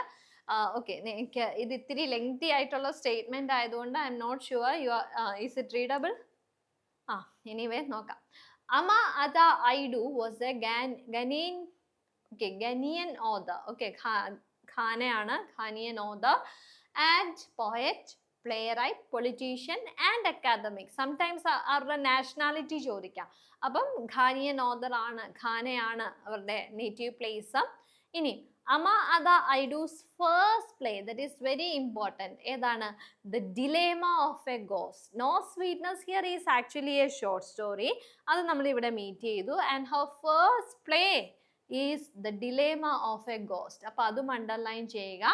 ഓക്കെ, എനിക്ക് ഇത് ഇത്തിരി ലെങ്തി ആയിട്ടുള്ള സ്റ്റേറ്റ്മെന്റ് ആയതുകൊണ്ട് I'm not sure you are is it readable? Anyway നോക്കാം. Ama Ata Aidoo was a Ghanaian author. Okay, ഖാനയാണ്, Ghanaian author and poet, playwright, politician and academic. Sometimes അവരുടെ nationality ചോദിക്കാം. അപ്പം ഖാനിയൻ ഓതർ ആണ്, ഖാനയാണ് അവരുടെ native place. ഇനി Ama Ata Aidoo's first play that is very important ഏതാണ്? The Dilemma of a Ghost. No sweetness Here is actually a short story. അത് നമ്മൾ ഇവിടെ മീറ്റ് ചെയ്തു. And her first play is the Dilemma of a Ghost. അപ്പോൾ അതും underline ചെയ്യുക.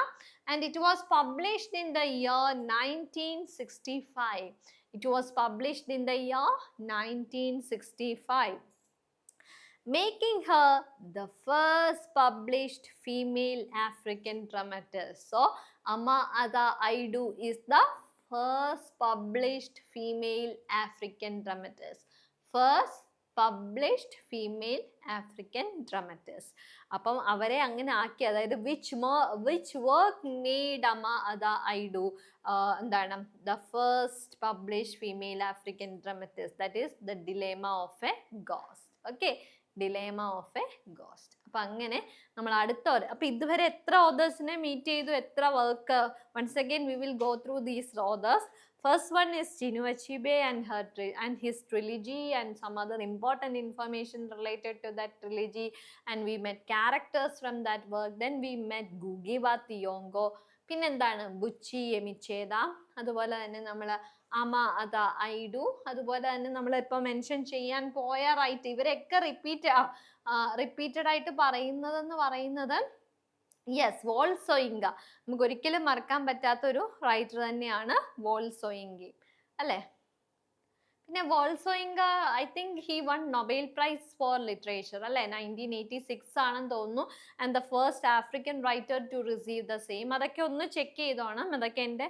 And it was published in the year 1965. It was published in the year 1965. Making her the first published female African dramatist. So, Amma Ada Aidu is the first published female African dramatist. First published female African dramatist. അപ്പം അവരെ അങ്ങനെ ആക്കി, അതായത് which work made Amma Ada Aidu എന്താണ് the first published female African dramatist, that is the dilemma of a ghost. Okay, dilemma of a ghost. അപ്പൊ അങ്ങനെ നമ്മൾ അടുത്ത അപ്പൊ ഇതുവരെ എത്ര ഓതേഴ്സിനെ മീറ്റ് ചെയ്തു, എത്ര work? Once again we will go through these authors. First one is Chinua Achebe and his trilogy and some other important information related to that trilogy, and we met characters from that work. Then we met Ngugi wa Thiong'o, പിന്നെന്താണ് ബുച്ചി എമിച്ചേത, അതുപോലെ തന്നെ നമ്മൾ അമ അത ഐഡു, അതുപോലെ തന്നെ നമ്മൾ ഇപ്പോൾ mention ചെയ്യാൻ പോയ റൈറ്റ്, ഇവരൊക്കെ റിപ്പീറ്റഡ് ആയിട്ട് പറയുന്നത് യെസ് വോൾസോയിങ്ക. നമുക്ക് ഒരിക്കലും മറക്കാൻ പറ്റാത്ത ഒരു റൈറ്റർ തന്നെയാണ് വോൾസോയിങ്ക അല്ലേ. പിന്നെ Wole Soyinka I think he won Nobel prize for literature അല്ലേ, 1986 ആണെന്ന് തോന്നുന്നു. And the first African writer to receive the same. അതൊക്കെ ഒന്ന് ചെക്ക് ചെയ്തോണം. അതൊക്കെ എൻ്റെ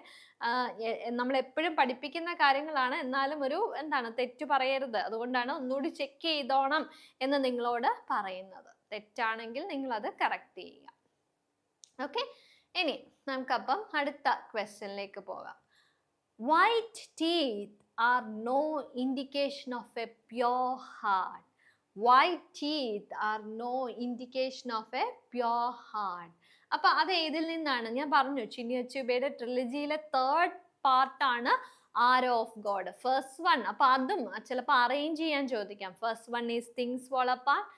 നമ്മൾ എപ്പോഴും പഠിപ്പിക്കുന്ന കാര്യങ്ങളാണ്, എന്നാലും ഒരു എന്താണ് തെറ്റ് പറയരുത്, അതുകൊണ്ടാണ് ഒന്നുകൂടി ചെക്ക് ചെയ്തോണം എന്ന് നിങ്ങളോട് പറയുന്നത്. തെറ്റാണെങ്കിൽ നിങ്ങളത് കറക്റ്റ് ചെയ്യുക. ഓക്കെ, ഇനി നമുക്കപ്പം അടുത്ത ക്വസ്റ്റ്യനിലേക്ക് പോകാം. White teeth are no indication of a pure heart. White teeth are no indication of a pure heart. അപ്പൊ അത് ഏതിൽ നിന്നാണ്? ഞാൻ പറഞ്ഞു ചിന്യ അച്ചൂബയുടെ ട്രിലജിയിലെ തേർഡ് പാർട്ടാണ് arrow of god. First one, അപ്പൊ അതും ചിലപ്പോൾ അറേഞ്ച് ചെയ്യാൻ ചോദിക്കാം. First one is things fall apart,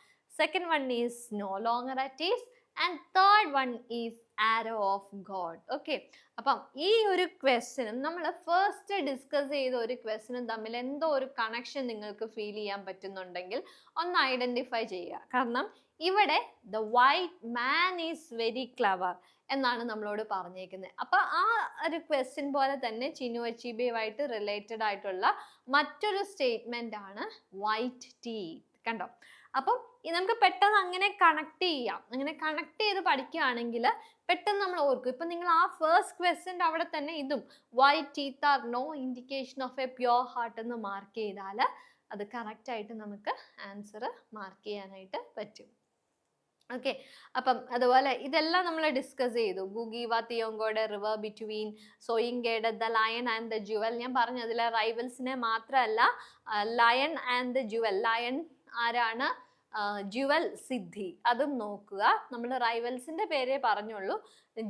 second one is no longer at ease, and third one is arrow of god. Okay, അപ്പം ഈ ഒരു ക്വസ്റ്റ്യനും നമ്മൾ ഫസ്റ്റ് ഡിസ്കസ് ചെയ്ത ഒരു ക്വസ്റ്റ്യനും തമ്മിൽ എന്തോ ഒരു കണക്ഷൻ നിങ്ങൾക്ക് ഫീൽ ചെയ്യാൻ പറ്റുന്നുണ്ടെങ്കിൽ ഒന്ന് ഐഡന്റിഫൈ ചെയ്യുക. കാരണം ഇവിടെ the white man is very clever എന്നാണ് നമ്മളോട് പറഞ്ഞേക്കുന്നത്. അപ്പൊ ആ ഒരു ക്വസ്റ്റ്യൻ പോലെ തന്നെ ചിനു അച്ചീബയുമായിട്ട് റിലേറ്റഡ് ആയിട്ടുള്ള മറ്റൊരു സ്റ്റേറ്റ്മെന്റ് ആണ് വൈറ്റ് ടീത്ത്. കണ്ടോ? അപ്പം നമുക്ക് പെട്ടെന്ന് അങ്ങനെ കണക്ട് ചെയ്യാം. അങ്ങനെ കണക്ട് ചെയ്ത് പഠിക്കുകയാണെങ്കിൽ പെട്ടെന്ന് നമ്മൾ ഓർക്കും. ഇപ്പൊ നിങ്ങൾ ആ ഫസ്റ്റ് ക്വസ്റ്റ്യൻ്റെ അവിടെ തന്നെ ഇതും white teeth are no indication of a pure heart എന്ന് മാർക്ക് ചെയ്താൽ അത് കറക്റ്റ് ആയിട്ട് നമുക്ക് ആൻസർ മാർക്ക് ചെയ്യാനായിട്ട് പറ്റും. ഓക്കെ, അപ്പം അതുപോലെ ഇതെല്ലാം നമ്മൾ ഡിസ്കസ് ചെയ്തു. ഗുഗി വാ തിയോങ്കോയുടെ റിവർ ബിറ്റ്വീൻ, സോയിങ്കയുടെ the lion and the Jewel. ഞാൻ പറഞ്ഞു അതിലെ റൈവൽസിനെ മാത്രമല്ല, Lion and the Jewel. Lion ആരാണ്? ജുവൽ സിദ്ധി, അതും നോക്കുക. നമ്മൾ റൈവൽസിന്റെ പേരേ പറഞ്ഞുള്ളൂ,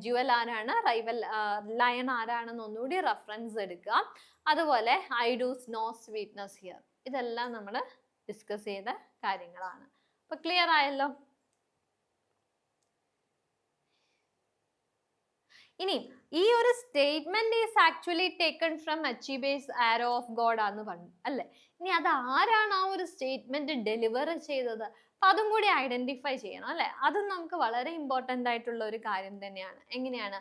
ജുവൽ ആരാണ്, റൈവൽ ലയൺ ആരാണെന്ന് ഒന്നുകൂടി റെഫറൻസ് എടുക്കുക. അതുപോലെ Aidoo's no sweetness here, ഇതെല്ലാം നമ്മൾ ഡിസ്കസ് ചെയ്ത കാര്യങ്ങളാണ്. അപ്പൊ ക്ലിയർ ആയല്ലോ? ഇനി ഈ ഒരു statement is actually taken from Achebe's Arrow of God ആണെന്ന് പറഞ്ഞു അല്ലേ. ഇനി അത് ആരാണ് ആ ഒരു സ്റ്റേറ്റ്മെന്റ് ഡെലിവർ ചെയ്തത്, അപ്പൊ അതും കൂടി ഐഡന്റിഫൈ ചെയ്യണം അല്ലെ. അതും നമുക്ക് വളരെ ഇമ്പോർട്ടൻ്റ് ആയിട്ടുള്ള ഒരു കാര്യം തന്നെയാണ്. എങ്ങനെയാണ്?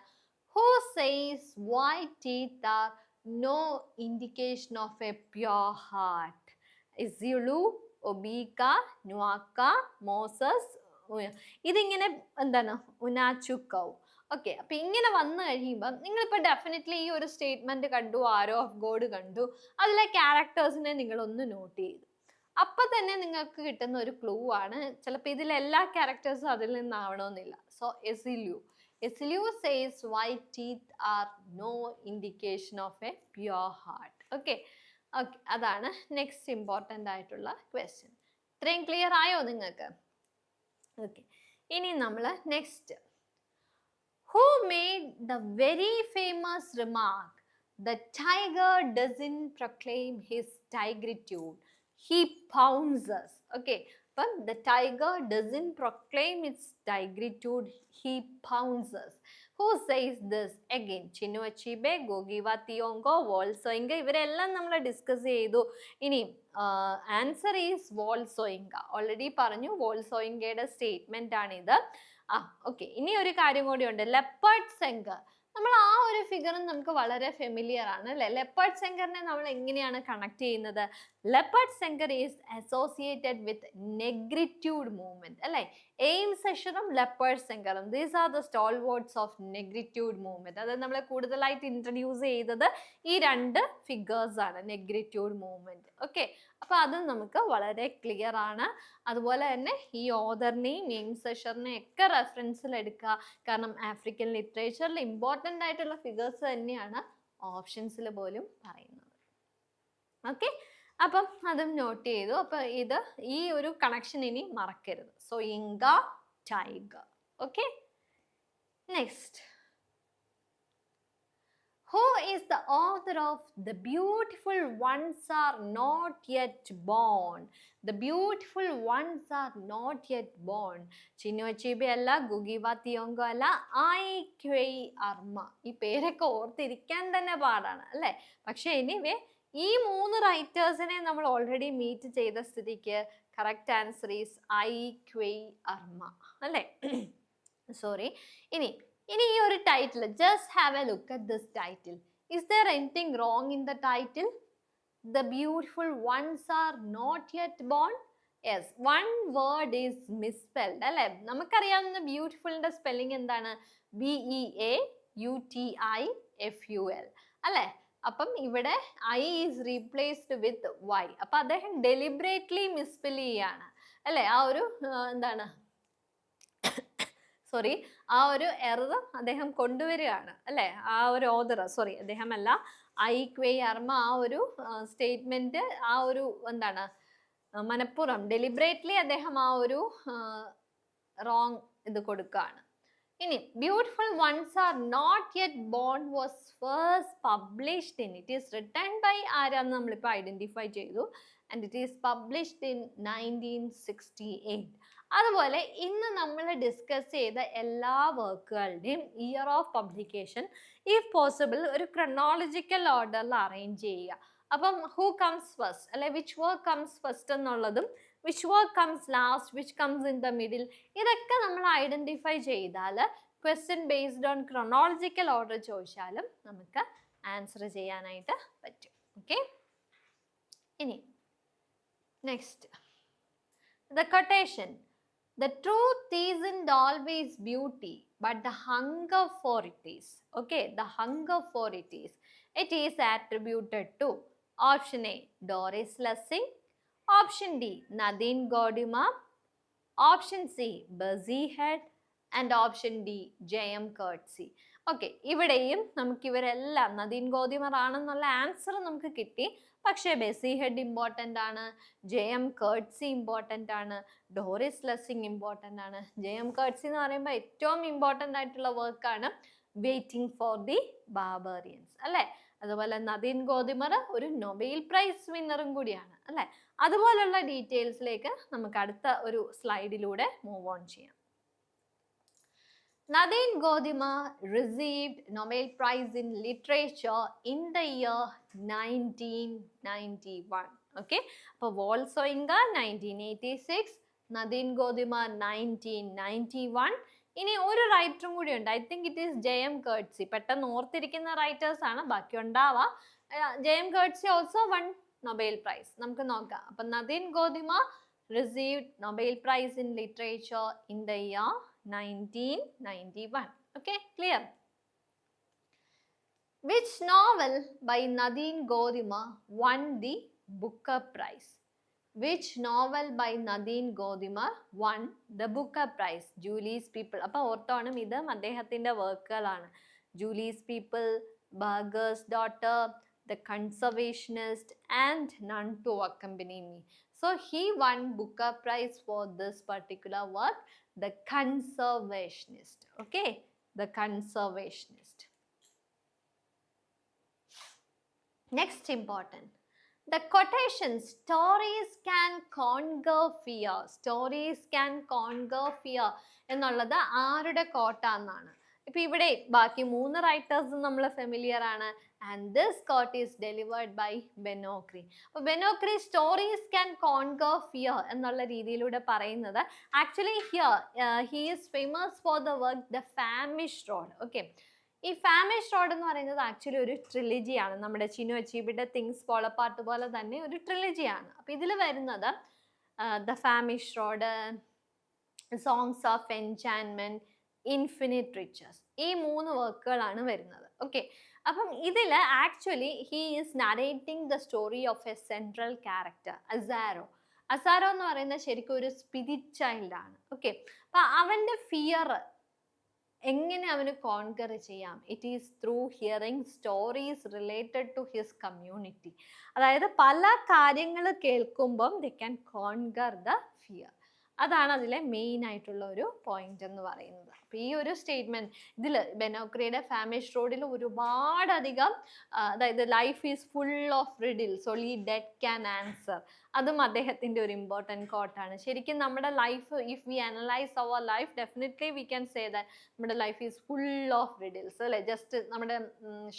Who says white teeth are no indication of a pure heart? Ezeulu, Obika, Nwaka, Moses. ഇതിങ്ങനെ എന്താണ്? ഉനാച്ചുക്കൗ. ഓക്കെ, അപ്പൊ ഇങ്ങനെ വന്നു കഴിയുമ്പോൾ നിങ്ങളിപ്പോൾ ഡെഫിനറ്റ്ലി ഈ ഒരു സ്റ്റേറ്റ്മെന്റ് കണ്ടു, ആരോ ഓഫ് ഗോഡ് കണ്ടു, അതിലെ ക്യാരക്ടേഴ്സിനെ നിങ്ങളൊന്ന് നോട്ട് ചെയ്തു. അപ്പൊ തന്നെ നിങ്ങൾക്ക് കിട്ടുന്ന ഒരു ക്ലൂ ആണ്. ചിലപ്പോൾ ഇതിലെല്ലാ ക്യാരക്ടേഴ്സും അതിൽ നിന്നാവണമെന്നില്ല. So Ezeulu says white teeth are no indication of a pure heart. Okay, അതാണ് നെക്സ്റ്റ് ഇമ്പോർട്ടൻ്റ് ആയിട്ടുള്ള ക്വസ്റ്റ്യൻ. ഇത്രയും ക്ലിയർ ആയോ നിങ്ങൾക്ക്? ഓക്കെ, ഇനി നമ്മൾ next, who made the very famous remark, the tiger doesn't proclaim his tigritude, he pounces. Okay, but the tiger doesn't proclaim its tigritude, he pounces. Who says this? Again, Chinua Achebe, Ngugi wa Thiong'o, വോൾസോയിങ്ക, ഇവരെല്ലാം നമ്മൾ discuss ചെയ്തു. ഇനി answer is വോൾസോയിങ്ക. Already പറഞ്ഞു, വോൾസോയിങ്കയുടെ statement ആണിത്. Okay, ഇനി ഒരു കാര്യം കൂടി ഉണ്ട്, ലെപ്പേർഡ് സെങ്കർ. നമ്മൾ ആ ഒരു ഫിഗറും നമുക്ക് വളരെ ഫെമിലിയർ ആണ് അല്ലേ. ലെപ്പേർഡ് സെങ്കറിനെ നമ്മൾ എങ്ങനെയാണ് കണക്ട് ചെയ്യുന്നത്? Leopold Senghor is associated with negritude movement അല്ലേ. എയിം സെഷറും ലെപ്പേർഡ് സെങ്കറും, these are the stalwarts of negritude movement. അത് നമ്മൾ കൂടുതലായിട്ട് ഇൻട്രൊഡ്യൂസ് ചെയ്തത് ഈ രണ്ട് ഫിഗേഴ്സ് ആണ്, നെഗ്രിറ്റ്യൂഡ് മൂവ്മെന്റ്. ഓക്കെ, അപ്പൊ അത് നമുക്ക് വളരെ ക്ലിയർ ആണ്. അതുപോലെ തന്നെ ഈ ഓതറിനെയും എയിം സെഷറിനെയും ഒക്കെ റെഫറൻസിൽ എടുക്കുക. കാരണം ആഫ്രിക്കൻ ലിറ്ററേച്ചറിൽ ഇമ്പോർട്ടൻ്റ് ആയിട്ടുള്ള ഫിഗേഴ്സ് തന്നെയാണ് ഓപ്ഷൻസിൽ പോലും പറയുന്നത്. ഓക്കെ, അപ്പം അതും നോട്ട് ചെയ്തു. അപ്പൊ ഇത് ഈ ഒരു കണക്ഷൻ ഇനി മറക്കരുത്. So Inca tiger. Okay, next. Who is the author of The Beautiful Ones Are Not Yet Born? The Beautiful Ones Are Not Yet Born. Chinua Achebe അല്ല, ഗുഗിവ തിയോങ്കോ അല്ല, ഐക്വൈ അർമ. ഈ പേരൊക്കെ ഓർത്തിരിക്കാൻ തന്നെ പാടാണ് അല്ലേ? പക്ഷെ എനിവേ ഈ 3 റൈറ്റേഴ്സിനെ നമ്മൾ ഓൾറെഡി മീറ്റ് ചെയ്ത സ്ഥിതിക്ക് കറക്റ്റ് ആൻസർ ഈസ് ഐക്വൈ അർമ അല്ലേ? സോറി. ഇനി ഈ ഒരു title, just have a look at this title. Is there anything wrong in the title? The beautiful ones are not yet born. Yes, one word is misspelled അല്ലേ? നമുക്കറിയാവുന്ന ബ്യൂട്ടിഫുളിന്റെ spelling എന്താണ്? BEAUTIFUL അല്ലേ? അപ്പം ഇവിടെ I is replaced with Y. അപ്പം അദ്ദേഹം deliberately misspell ചെയ്യാണ് അല്ലേ? ആ ഒരു എന്താണ്, സോറി, ആ ഒരു എറർ അദ്ദേഹം കൊണ്ടുവരികയാണ് അല്ലേ? ആ ഒരു ഓദർ, സോറി അദ്ദേഹം അല്ല, ഐക്വൈ അർമ ആ ഒരു സ്റ്റേറ്റ്മെന്റ്, ആ ഒരു എന്താണ്, മനഃപൂർവ്വം ഡെലിബറേറ്റ്ലി അദ്ദേഹം ആ ഒരു റോങ് ഇത് കൊടുക്കുകയാണ്. ഇനി Beautiful Ones Are Not Yet Born was first published in, it is written by ആരാന്ന് നമ്മളിപ്പോൾ ഐഡന്റിഫൈ ചെയ്തു, and it is published in 1968. അതുപോലെ ഇന്ന് നമ്മൾ ഡിസ്കസ് ചെയ്ത എല്ലാ വർക്കുകളുടെയും year of publication if possible ഒരു ക്രൊണോളജിക്കൽ ഓർഡറിൽ അറേഞ്ച് ചെയ്യുക. അപ്പം ഹൂ കംസ് ഫസ്റ്റ് അല്ലെ, വിച്ച് വർക്ക് കംസ് ഫസ്റ്റ് എന്നുള്ളതും which work comes last, which comes in the middle, ഇതൊക്കെ നമ്മൾ ഐഡന്റിഫൈ ചെയ്താൽ question based on chronological order ചോദിച്ചാലും നമുക്ക് ആൻസർ ചെയ്യാനായിട്ട് പറ്റും. ഓക്കെ, ഇനി next, the quotation. The truth isn't always beauty, but the hunger for it is. Okay, the hunger for it is. It is attributed to option A, Doris Lessing, option D, Nadine Gordimer, option C, Buzzy Head, and option D, JM Coetzee. Okay, ഇവിടെയും നമുക്ക് ഇവരെല്ലാം Nadine ഗോദിമർ ആണെന്നുള്ള answer നമുക്ക് കിട്ടി. പക്ഷേ Bessy head important ആണ്, JM Coetzee important ആണ്, Dorries ലെസ്സിങ് important ആണ്. JM Coetzee എന്ന് പറയുമ്പോൾ ഏറ്റവും ഇമ്പോർട്ടൻ്റ് ആയിട്ടുള്ള വർക്കാണ് വെയിറ്റിംഗ് ഫോർ ദി ബാർബറിയൻസ് അല്ലേ? അതുപോലെ നദീൻ ഗോദിമർ ഒരു നൊബേൽ പ്രൈസ് വിന്നറും കൂടിയാണ് അല്ലേ? അതുപോലുള്ള ഡീറ്റെയിൽസിലേക്ക് നമുക്ക് അടുത്ത ഒരു സ്ലൈഡിലൂടെ മൂവ് ഓൺ ചെയ്യാം. Nadine Gordimer received Nobel Prize in Literature in the year 1991. Okay, അപ്പോൾ വോൾസോയിങ്ക 1986, നദീൻ ഗോദിമർ 1991. ഇനി ഒരു റൈറ്ററും കൂടി ഉണ്ട്, I think it is JM Coetzee. പെട്ടെന്ന് ഓർത്തിരിക്കുന്ന റൈറ്റേഴ്സ് ആണ്, ബാക്കി ഉണ്ടാവാം. JM Coetzee also one Nobel price. നമുക്ക് നോക്കാം. അപ്പം Nadine ഗോദിമർ received Nobel Prize in Literature in the year 1991. Okay, clear? Which novel by Nadine Gordimer won the Booker Prize? Which novel by Nadine Gordimer won the Booker Prize? Julie's People. അപ്പോൾ ഓർത്തോണം, ഇത് അദ്ദേഹത്തിൻ്റെ വർക്കുകളാണ്. Julie's People, Burger's Daughter, The Conservationist, and None to Accompany Me. So he won Booker Prize for this particular work, The Conservationist. Okay, The Conservationist. Next important, the quotation, stories can conquer fear. Stories can conquer fear എന്നുള്ളത് ആരുടെ കോട്ടാന്നാണ്? ഇപ്പം ഇവിടെ ബാക്കി 3 റൈറ്റേഴ്സും നമ്മൾ familiar ആണ്. And this quote is delivered by Ben Okri. അപ്പോൾ Ben Okri stories can conquer fear എന്നുള്ള രീതിയിലൂടെ പറയുന്നത്, actually here he is famous for the work the Famished Road. Okay, ഈ ഫാമിഷ് റോഡ് എന്ന് പറയുന്നത് ആക്ച്വലി ഒരു ട്രിലജിയാണ്. നമ്മുടെ ചിനു അച്ചീബിയുടെ തിങ്സ് ഫോൾ അപ്പാർട്ട് പോലെ തന്നെ ഒരു ട്രിലജിയാണ്. അപ്പോൾ ഇതിൽ വരുന്നത് the Famished Road, Songs of Enchantment, Infinite Riches, ഈ 3 വർക്കുകളാണ് വരുന്നത്. ഓക്കെ, അപ്പം ഇതിൽ actually he is narrating the story of a central character, അസാരോ. അസാരോ എന്ന് പറയുന്നത് ശരിക്കും ഒരു സ്പിരിറ്റ് ചൈൽഡാണ്. ഓക്കെ, അപ്പം അവൻ്റെ ഫിയർ എങ്ങനെ അവന് കോൺകർ ചെയ്യാം? It is through hearing stories related to his community. അതായത് പല കാര്യങ്ങൾ കേൾക്കുമ്പം they can conquer the fear. അതാണ് അതിലെ മെയിൻ ആയിട്ടുള്ള ഒരു പോയിന്റ് എന്ന് പറയുന്നത്. അപ്പോൾ ഈ ഒരു സ്റ്റേറ്റ്മെന്റ് ഇതിൽ ബെനോക്രിയുടെ ഫാമിഷ് റോഡിൽ ഒരുപാടധികം അതായത് life is full of riddles only dead can answer, അതും അദ്ദേഹത്തിൻ്റെ ഒരു ഇമ്പോർട്ടൻറ്റ് കോട്ടാണ്. ശരിക്കും നമ്മുടെ life, if we analyse our life, definitely we can say that നമ്മുടെ life is full of riddles അല്ലേ. ജസ്റ്റ് നമ്മുടെ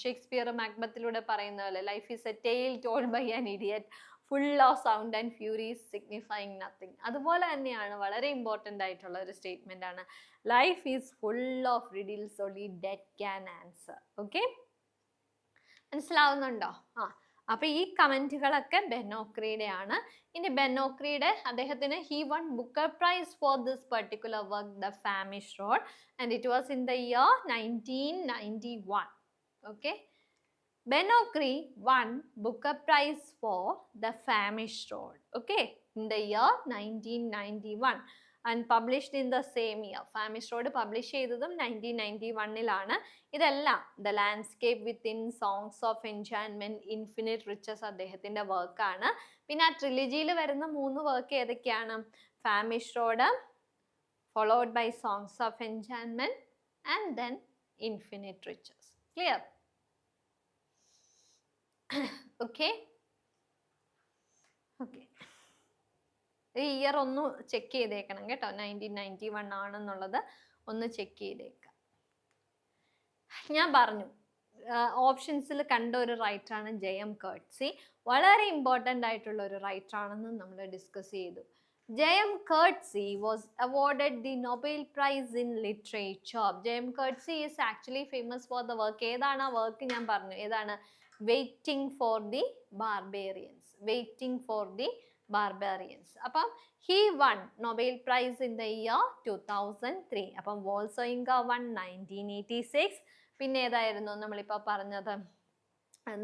ഷേക്സ്പിയർ മാക്ബത്തിലൂടെ പറയുന്ന പോലെ life is a tale told by an idiot full of sound and furies signifying nothing. അതുപോലെ തന്നെയാണ് വളരെ important ആയിട്ടുള്ള ഒരു സ്റ്റേറ്റ്മെൻ്റ് ആണ് life is full of riddles only dead can answer. Okay, മനസ്സിലാവുന്നുണ്ടോ? അപ്പൊ ഈ കമന്റുകളൊക്കെ ബെനോക്രിയുടെ ആണ്. ഇനി ബെനോക്രിയുടെ അദ്ദേഹത്തിന് he won Booker prize for this particular work the Famished Road and it was in the year 1991. Okay, Benokri won Booker Prize for The Famished Road, okay, in the year 1991 and published in the same year. Famished Road publish ചെയ്തതും 1991-ലാണ്. ഇതെല്ലാം The Landscape Within, Songs of Enchantment, Infinite Riches അദ്ദേഹത്തിൻ്റെ വർക്കാണ്. പിന്നെ ആ ട്രിലജിയിൽ വരുന്ന 3 work ഏതൊക്കെയാണ്? Famished Road, followed by Songs of Enchantment and then Infinite Riches. Clear? Okay, okay. ഈ year ഒന്ന് ചെക്ക് ചെയ്തേക്കണം കേട്ടോ, 1991 ആണെന്നുള്ളത് ഒന്ന് ചെക്ക് ചെയ്തേക്കാം. ഞാൻ പറഞ്ഞു ഓപ്ഷൻസിൽ കണ്ട ഒരു റൈറ്ററാണ് ജെയം കർട്സി. വളരെ ഇമ്പോർട്ടൻ്റ് ആയിട്ടുള്ള ഒരു റൈറ്ററാണെന്ന് നമ്മൾ ഡിസ്കസ് ചെയ്തു. ജെയം കർട്സി was awarded the Nobel Prize in Literature. ജെയം കർട്സി is actually famous for the work. ഏതാണ് ആ വർക്ക്? ഞാൻ പറഞ്ഞു ഏതാണ്? Waiting for the Barbarians. Waiting for the Barbarians. അപ്പം he won Nobel Prize in the year 2003. അപ്പം വോൾസോയിങ്ക won 1986. പിന്നെ ഏതായിരുന്നു നമ്മളിപ്പോൾ പറഞ്ഞത്?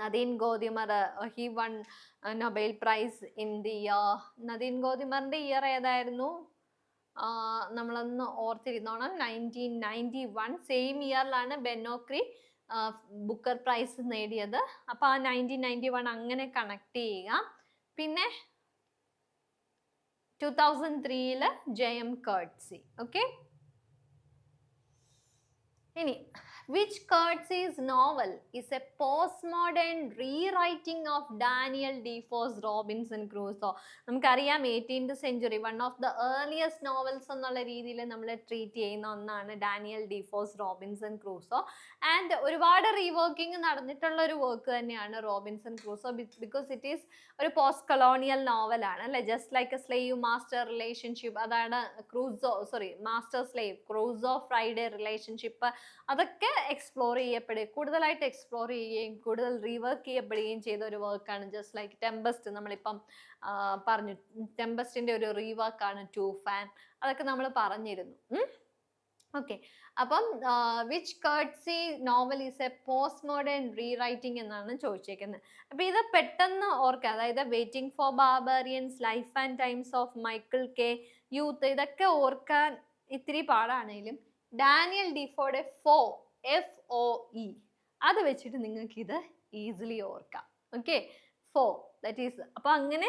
Nadine Gordimer, he won Nobel Prize in the year. നദീൻ ഗോദിമറിൻ്റെ ഇയർ ഏതായിരുന്നു? നമ്മളൊന്ന് ഓർത്തിരുന്നോണം, 1991. സെയിം ഇയറിലാണ് ബെനോക്രി ബുക്കർ പ്രൈസ് നേടിയത്. അപ്പോൾ ആ 1991 അങ്ങനെ കണക്ട് ചെയ്യുക. പിന്നെ 2003 ജെയം കർട്സി. ഓക്കെ, ഇനി which Coetzee's novel is a postmodern rewriting of Daniel Defoe's Robinson Crusoe? നമുക്കറിയാം 18th century one of the earliest novels എന്നുള്ള രീതിയിൽ നമ്മൾ ട്രീറ്റ് ചെയ്യുന്ന ഒന്നാണ് Daniel Defoe's Robinson Crusoe. And ഒരുപാട് റീവർക്കിംഗ് നടന്നിട്ടുള്ള ഒരു വർക്ക് തന്നെയാണ് Robinson Crusoe, because it is ഒരു പോസ്റ്റ് കൊളോണിയൽ നോവലാണ് അല്ലെ. Just like a slave master relationship, അതാണ് master slave Crusoe Friday relationship, അതൊക്കെ എക്സ്പ്ലോർ ചെയ്യപ്പെടുകയും കൂടുതലായിട്ട് എക്സ്പ്ലോർ ചെയ്യുകയും കൂടുതൽ റീവർക്ക് ചെയ്യപ്പെടുകയും ചെയ്ത ഒരു വർക്കാണ്. ജസ്റ്റ് ലൈക്ക് ടെമ്പസ്റ്റ്, നമ്മളിപ്പം പറഞ്ഞു ടെമ്പസ്റ്റിൻ്റെ ഒരു റീവർക്കാണ് ടു ഫാൻ, അതൊക്കെ നമ്മൾ പറഞ്ഞിരുന്നു. ഓക്കെ, അപ്പം which Coetzee novel is a post modern rewriting എന്നാണ് ചോദിച്ചേക്കുന്നത്. അപ്പം ഇത് പെട്ടെന്ന് ഓർക്കുക, അതായത് Waiting for Barbarians, Life and Times of Michael K, Youth, ഇതൊക്കെ ഓർക്കാൻ ഇത്തിരി പാടാണെങ്കിലും ഡാനിയൽ ഡിഫോയുടെ FOE അത് വെച്ചിട്ട് നിങ്ങൾക്ക് ഇത് ഈസിലി ഓർക്കാം. ഓക്കെ, ദാറ്റ് ഈസ്, അപ്പോൾ അങ്ങനെ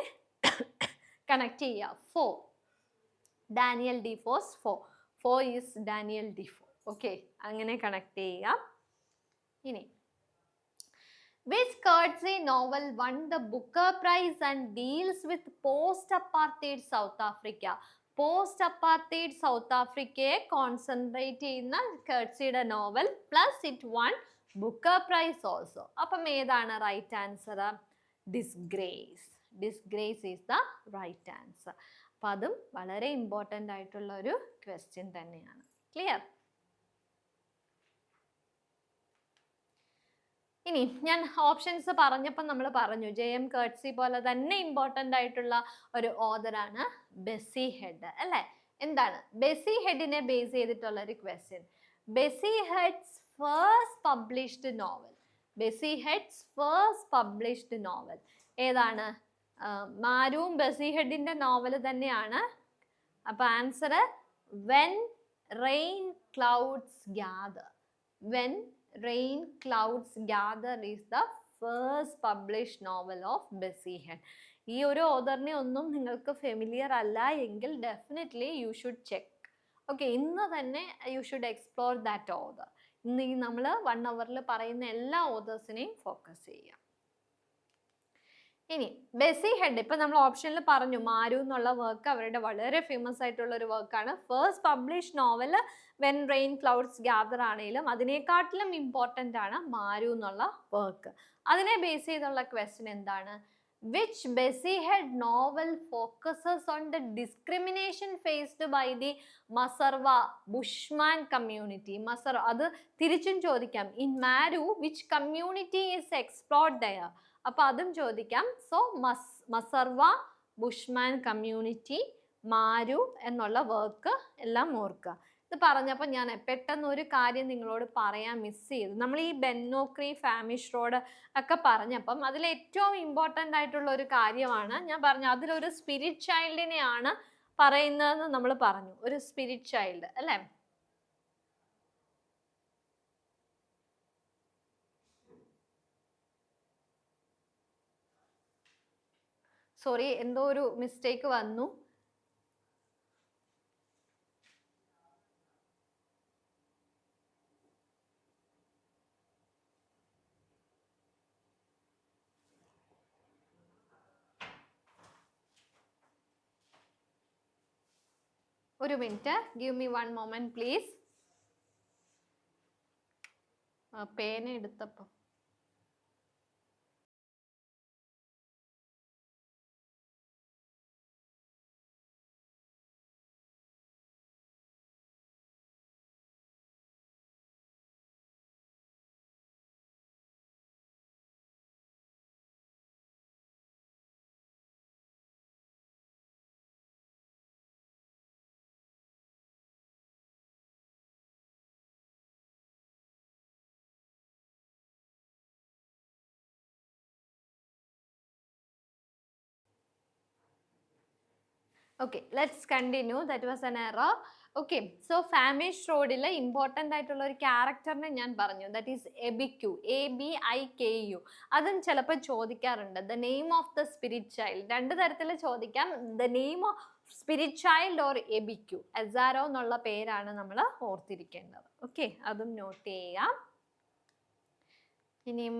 കണക്ട് ചെയ്യുക. Daniel Defoe's is Daniel Defoe. Okay, അങ്ങനെ കണക്ട് ചെയ്യുക. ഇനി which Coetzee novel won the Booker Prize and deals with post-apartheid South Africa? Post apartheid South ആഫ്രിക്കയെ കോൺസെൻട്രേറ്റ് ചെയ്യുന്ന കർട്സിയുടെ novel, plus it won Booker prize also. അപ്പം ഏതാണ് right answer? Disgrace. Disgrace is the right answer. അപ്പം അതും വളരെ important ആയിട്ടുള്ള ഒരു ക്വസ്റ്റ്യൻ തന്നെയാണ്. ക്ലിയർ? ഇനി ഞാൻ ഓപ്ഷൻസ് പറഞ്ഞപ്പോൾ നമ്മൾ പറഞ്ഞു ജെയം കർട്സി പോലെ തന്നെ ഇമ്പോർട്ടൻ്റ് ആയിട്ടുള്ള ഒരു ഓതറാണ് ബെസി ഹെഡ് അല്ലേ. എന്താണ് ബെസി ഹെഡിനെ ബേസ് ചെയ്തിട്ടുള്ള ഒരു question? Bessie Head's first published novel. Bessie Head's first published novel ഏതാണ്? മാരുവും ബെസി ഹെഡിൻ്റെ നോവൽ തന്നെയാണ്. അപ്പോൾ answer when rain clouds gather. When Rain Clouds Gather is the first published novel of Bessie Head. ഈ ഒരു ഓതറിനെ ഒന്നും നിങ്ങൾക്ക് ഫെമിലിയർ അല്ല എങ്കിൽ definitely you should check. Okay, ഇന്ന് തന്നെ you should explore that author. ഇന്ന് ഈ നമ്മൾ 1 അവറിൽ പറയുന്ന എല്ലാ ഓതേഴ്സിനെയും ഫോക്കസ് ചെയ്യാം. ഇനി ബെസി ഹെഡ്, ഇപ്പൊ നമ്മൾ ഓപ്ഷനിൽ പറഞ്ഞു മാരു എന്നുള്ള വർക്ക് അവരുടെ വളരെ ഫേമസ് ആയിട്ടുള്ള ഒരു വർക്കാണ്. First publish novel when rain clouds gather ആണെങ്കിലും അതിനെക്കാട്ടിലും ഇമ്പോർട്ടൻ്റ് ആണ് മാരു എന്നുള്ള വർക്ക്. അതിനെ ബേസ് ചെയ്തുള്ള ക്വസ്റ്റ്യൻ എന്താണ്? Which Bessie Head novel focuses on the discrimination faced by the Masarwa Bushman community? Masarwa, അത് തിരിച്ചും ചോദിക്കാം. In Maru, which community is explored there? അപ്പോൾ അതും ചോദിക്കാം. സോ മസർവ ബുഷ്മാൻ കമ്മ്യൂണിറ്റി, മാരു എന്നുള്ള വർക്ക് എല്ലാം ഓർക്കുക. ഇത് പറഞ്ഞപ്പോൾ ഞാൻ പെട്ടെന്ന് ഒരു കാര്യം നിങ്ങളോട് പറയാൻ മിസ് ചെയ്തു. നമ്മൾ ഈ ബെന്നോക്രി, ഫാമിഷ് റോഡ് ഒക്കെ പറഞ്ഞപ്പം അതിൽ ഏറ്റവും ഇമ്പോർട്ടൻ്റ് ആയിട്ടുള്ള ഒരു കാര്യമാണ് ഞാൻ പറഞ്ഞു, അതിലൊരു സ്പിരിറ്റ് ചൈൽഡിനെയാണ് പറയുന്നതെന്ന് നമ്മൾ പറഞ്ഞു. ഒരു സ്പിരിറ്റ് ചൈൽഡ് അല്ലേ? സോറി, എന്തോ ഒരു മിസ്റ്റേക്ക് വന്നു. ഒരു minute, give me 1 moment please. പേന എടുത്തപ്പോൾ Okay, let's continue. That was an error. Okay, so Famish Road ile important ആയിട്ടുള്ള ഒരു ക്യാരക്ടറിനെ ഞാൻ പറഞ്ഞു, that is Abiku, ABIKU. അതും ചിലപ്പോൾ ചോദിക്കാറുണ്ട്. The name of the spirit child, രണ്ട് തരത്തിൽ ചോദിക്കാം. The name of spirit child or Abiku, Azaro എന്നുള്ള പേരാണ് നമ്മൾ ഓർത്തിരിക്കേണ്ടത്. ഓക്കെ, അതും നോട്ട് ചെയ്യാം. ഇനിയും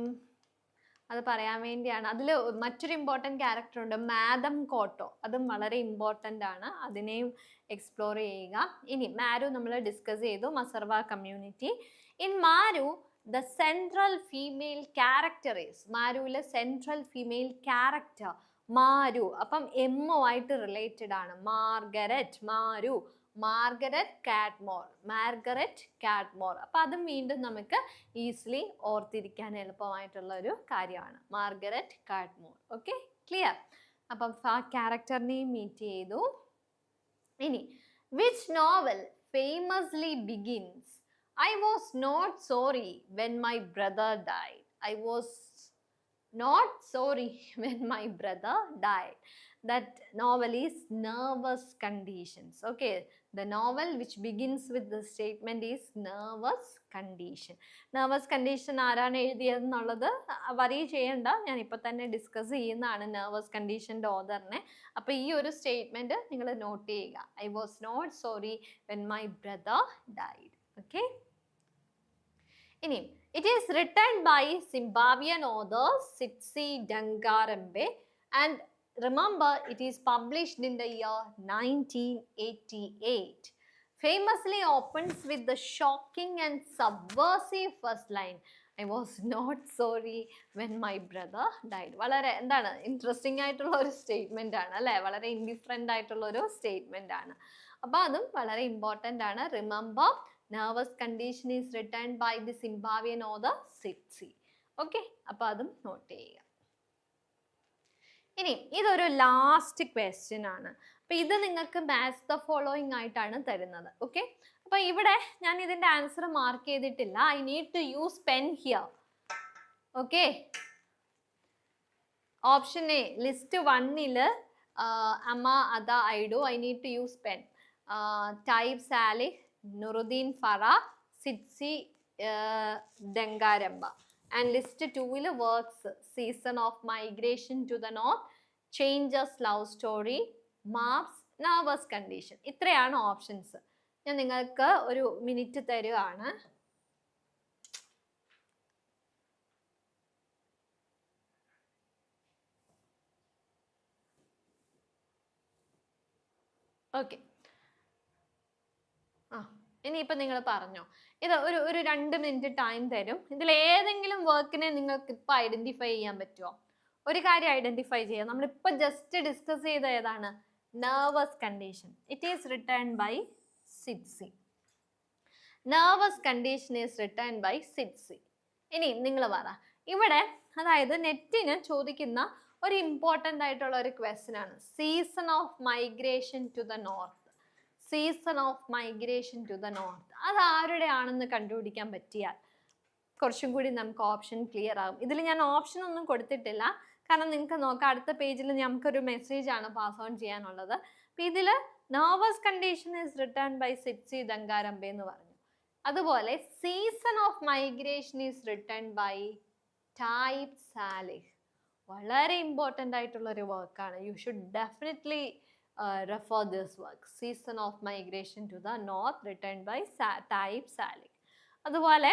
അത് പറയാൻ വേണ്ടിയാണ്. അതിൽ മറ്റൊരു ഇമ്പോർട്ടൻറ്റ് ക്യാരക്ടർ ഉണ്ട്, മാഡം കോട്ടോ. അതും വളരെ ഇമ്പോർട്ടൻ്റ് ആണ്, അതിനെയും എക്സ്പ്ലോർ ചെയ്യുക. ഇനി മാരു നമ്മൾ ഡിസ്കസ് ചെയ്തു, Masarwa community. In Maru the central female character is, മാരുവിലെ സെൻട്രൽ ഫീമെയിൽ ക്യാരക്ടർ മാരു. അപ്പം എമ്മുമായിട്ട് റിലേറ്റഡ് ആണ്. Margaret, Maru, Margaret Cadmore, Margaret Cadmore. അപ്പം അതും വീണ്ടും നമുക്ക് ഈസിലി ഓർത്തിരിക്കാൻ എളുപ്പമായിട്ടുള്ള ഒരു കാര്യമാണ്, മാർഗരറ്റ് കാഡ്മോർ. Okay, clear? അപ്പം ആ ക്യാരക്ടറിനെയും മീറ്റ് ചെയ്തു. ഇനി which novel famously begins I was not sorry when my brother died? I was not sorry when my brother died. That novel is Nervous Conditions. Okay, the novel which begins with the statement is nervous condition. Nervous condition ആരാണ് എഴുതിയതെന്നുള്ളത് worry ചെയ്യണ്ട, ഞാൻ ഇപ്പോൾ തന്നെ discuss ചെയ്യുന്നതാണ് nervous conditionൻ്റെ ഓതറിനെ. അപ്പോൾ ഈ ഒരു statement നിങ്ങൾ നോട്ട് ചെയ്യുക, I was not sorry when my brother died. Okay. ഇനി it is written by Zimbabwean author Sitsi Dangarembe and remember it is published in the year 1988. Famously opens with the shocking and subversive first line, I was not sorry when my brother died. വളരെ എന്താണ് interesting ആയിട്ടുള്ള ഒരു statement ആണ് അല്ലേ, വളരെ ഇൻഡിഫറെൻ്റ് ആയിട്ടുള്ള ഒരു statement ആണ്. അപ്പോൾ അതും വളരെ ഇമ്പോർട്ടൻ്റ് ആണ്. Remember nervous condition is written by the Zimbabwean author Sitsi. Okay, അപ്പോൾ അതും നോട്ട് ചെയ്യുക. ഇനി ഇതൊരു ലാസ്റ്റ് ക്വസ്റ്റ്യൻ ആണ്. അപ്പോൾ ഇത് നിങ്ങൾക്ക് മാച്ച് ദ ഫോളോയിങ് ആയിട്ടാണ് തരുന്നത്. ഓക്കെ, അപ്പോൾ ഇവിടെ ഞാൻ ഇതിൻ്റെ ആൻസർ മാർക്ക് ചെയ്തിട്ടില്ല. I need to use pen here. Okay, option A list 1 Ama Ata Aidoo, I need to use pen. Tayeb Salih, Nuruddin Farah, Sitsi Dangaremba. And list 2 works Season of Migration to the North, changes, love story, maps, nervous condition. ഇത്രയാണ് options. ഞാൻ നിങ്ങൾക്ക് ഒരു minute തരുവാണ്. Okay, ഇനിയിപ്പോൾ നിങ്ങൾ പറഞ്ഞോ. ഇത് ഒരു 2 minute time തരും. ഇതിൽ ഏതെങ്കിലും വർക്കിനെ നിങ്ങൾക്ക് ഇപ്പം ഐഡന്റിഫൈ ചെയ്യാൻ പറ്റുമോ? ഒരു കാര്യം ഐഡന്റിഫൈ ചെയ്യാം. നമ്മളിപ്പോൾ ജസ്റ്റ് ഡിസ്കസ് ചെയ്ത ഏതാണ്? Nervous Condition. It is written by Tsitsi. Nervous Condition is written by Tsitsi. ഇനി നിങ്ങൾ പറ, ഇവിടെ അതായത് നെറ്റിന് ചോദിക്കുന്ന ഒരു ഇമ്പോർട്ടൻ്റ് ആയിട്ടുള്ള ഒരു ക്വസ്റ്റ്യൻ ആണ് season of migration to the north. Season of migration to the north അത് ആരുടെ ആണെന്ന് കണ്ടുപിടിക്കാൻ പറ്റിയാൽ കുറച്ചും കൂടി നമുക്ക് ഓപ്ഷൻ ക്ലിയർ ആകും. ഇതിൽ ഞാൻ ഓപ്ഷൻ ഒന്നും കൊടുത്തിട്ടില്ല, കാരണം നിങ്ങൾക്ക് നോക്കാം അടുത്ത പേജിൽ നമുക്കൊരു മെസ്സേജ് ആണ് പാസ് ഓൺ ചെയ്യാനുള്ളത്. അപ്പം ഇതിൽ Nervous Condition is written by Tsitsi Dangarembga എന്ന് പറഞ്ഞു. അതുപോലെ Season of Migration is written by Tayeb Salih. വളരെ ഇമ്പോർട്ടൻ്റ് ആയിട്ടുള്ള ഒരു വർക്കാണ്. You should definitely refer this work. Season of migration to the north written by type Salih. അതുപോലെ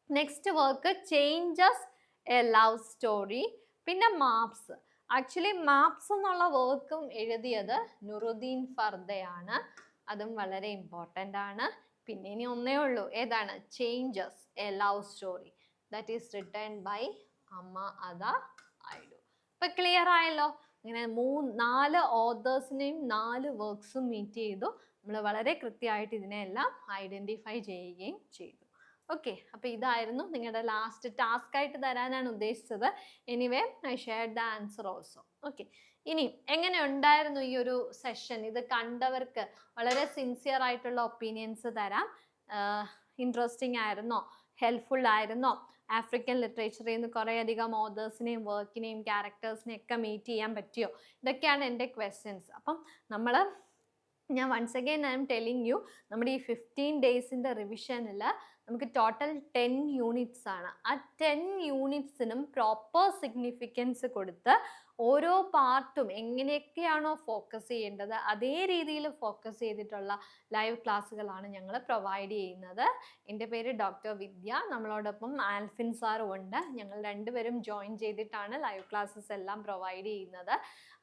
next work Changes a love Story. പിന്നെ Maps. Actually Maps എന്നുള്ള വർക്കും എഴുതിയത് നുറുദ്ദീൻ ഫർദയാണ്. അതും വളരെ ഇമ്പോർട്ടൻ്റ് ആണ്. പിന്നെ ഇനി ഒന്നേ ഉള്ളൂ, ഏതാണ്? Changes a love story. That is written by Ama Ata ഐഡു. ഇപ്പം ക്ലിയർ ആയല്ലോ. ഇങ്ങനെ 4 ഓതേഴ്സിനെയും 4 വർക്ക്സും മീറ്റ് ചെയ്തു. നമ്മൾ വളരെ കൃത്യമായിട്ട് ഇതിനെല്ലാം ഐഡൻറ്റിഫൈ ചെയ്യുകയും ചെയ്തു. ഓക്കെ, അപ്പോൾ ഇതായിരുന്നു നിങ്ങളുടെ ലാസ്റ്റ് ടാസ്ക് ആയിട്ട് തരാനാണ് ഉദ്ദേശിച്ചത്. Anyway I shared the answer also. Okay, ഇനി എങ്ങനെ ഉണ്ടായിരുന്നു ഈ ഒരു സെഷൻ? ഇത് കണ്ടവർക്ക് വളരെ സിൻസിയർ ആയിട്ടുള്ള ഒപ്പീനിയൻസ് തരാം. ഇൻട്രസ്റ്റിംഗ് ആയിരുന്നോ? ഹെൽപ്ഫുൾ ആയിരുന്നോ? ആഫ്രിക്കൻ ലിറ്ററേച്ചറിൽ നിന്ന് കുറേയധികം ഓതേഴ്സിനെയും വർക്കിനെയും ക്യാരക്ടേഴ്സിനെയും ഒക്കെ മീറ്റ് ചെയ്യാൻ പറ്റിയോ? ഇതൊക്കെയാണ് എൻ്റെ ക്വസ്റ്റ്യൻസ്. അപ്പം ഞാൻ once again I am telling you, നമ്മുടെ ഈ 15 ഡേയ്സിൻ്റെ റിവിഷനിൽ നമുക്ക് ടോട്ടൽ 10 യൂണിറ്റ്സ് ആണ്. ആ 10 യൂണിറ്റ്സിനും പ്രോപ്പർ സിഗ്നിഫിക്കൻസ് കൊടുത്ത് ഓരോ പാർട്ടും എങ്ങനെയൊക്കെയാണോ ഫോക്കസ് ചെയ്യേണ്ടത് അതേ രീതിയിൽ ഫോക്കസ് ചെയ്തിട്ടുള്ള ലൈവ് ക്ലാസ്സുകളാണ് ഞങ്ങൾ പ്രൊവൈഡ് ചെയ്യുന്നത്. എൻ്റെ പേര് ഡോക്ടർ വിദ്യ. നമ്മളോടൊപ്പം ആൽഫിൻ സാറും ഉണ്ട്. ഞങ്ങൾ രണ്ടുപേരും ജോയിൻ ചെയ്തിട്ടാണ് ലൈവ് ക്ലാസ്സസ് എല്ലാം പ്രൊവൈഡ് ചെയ്യുന്നത്.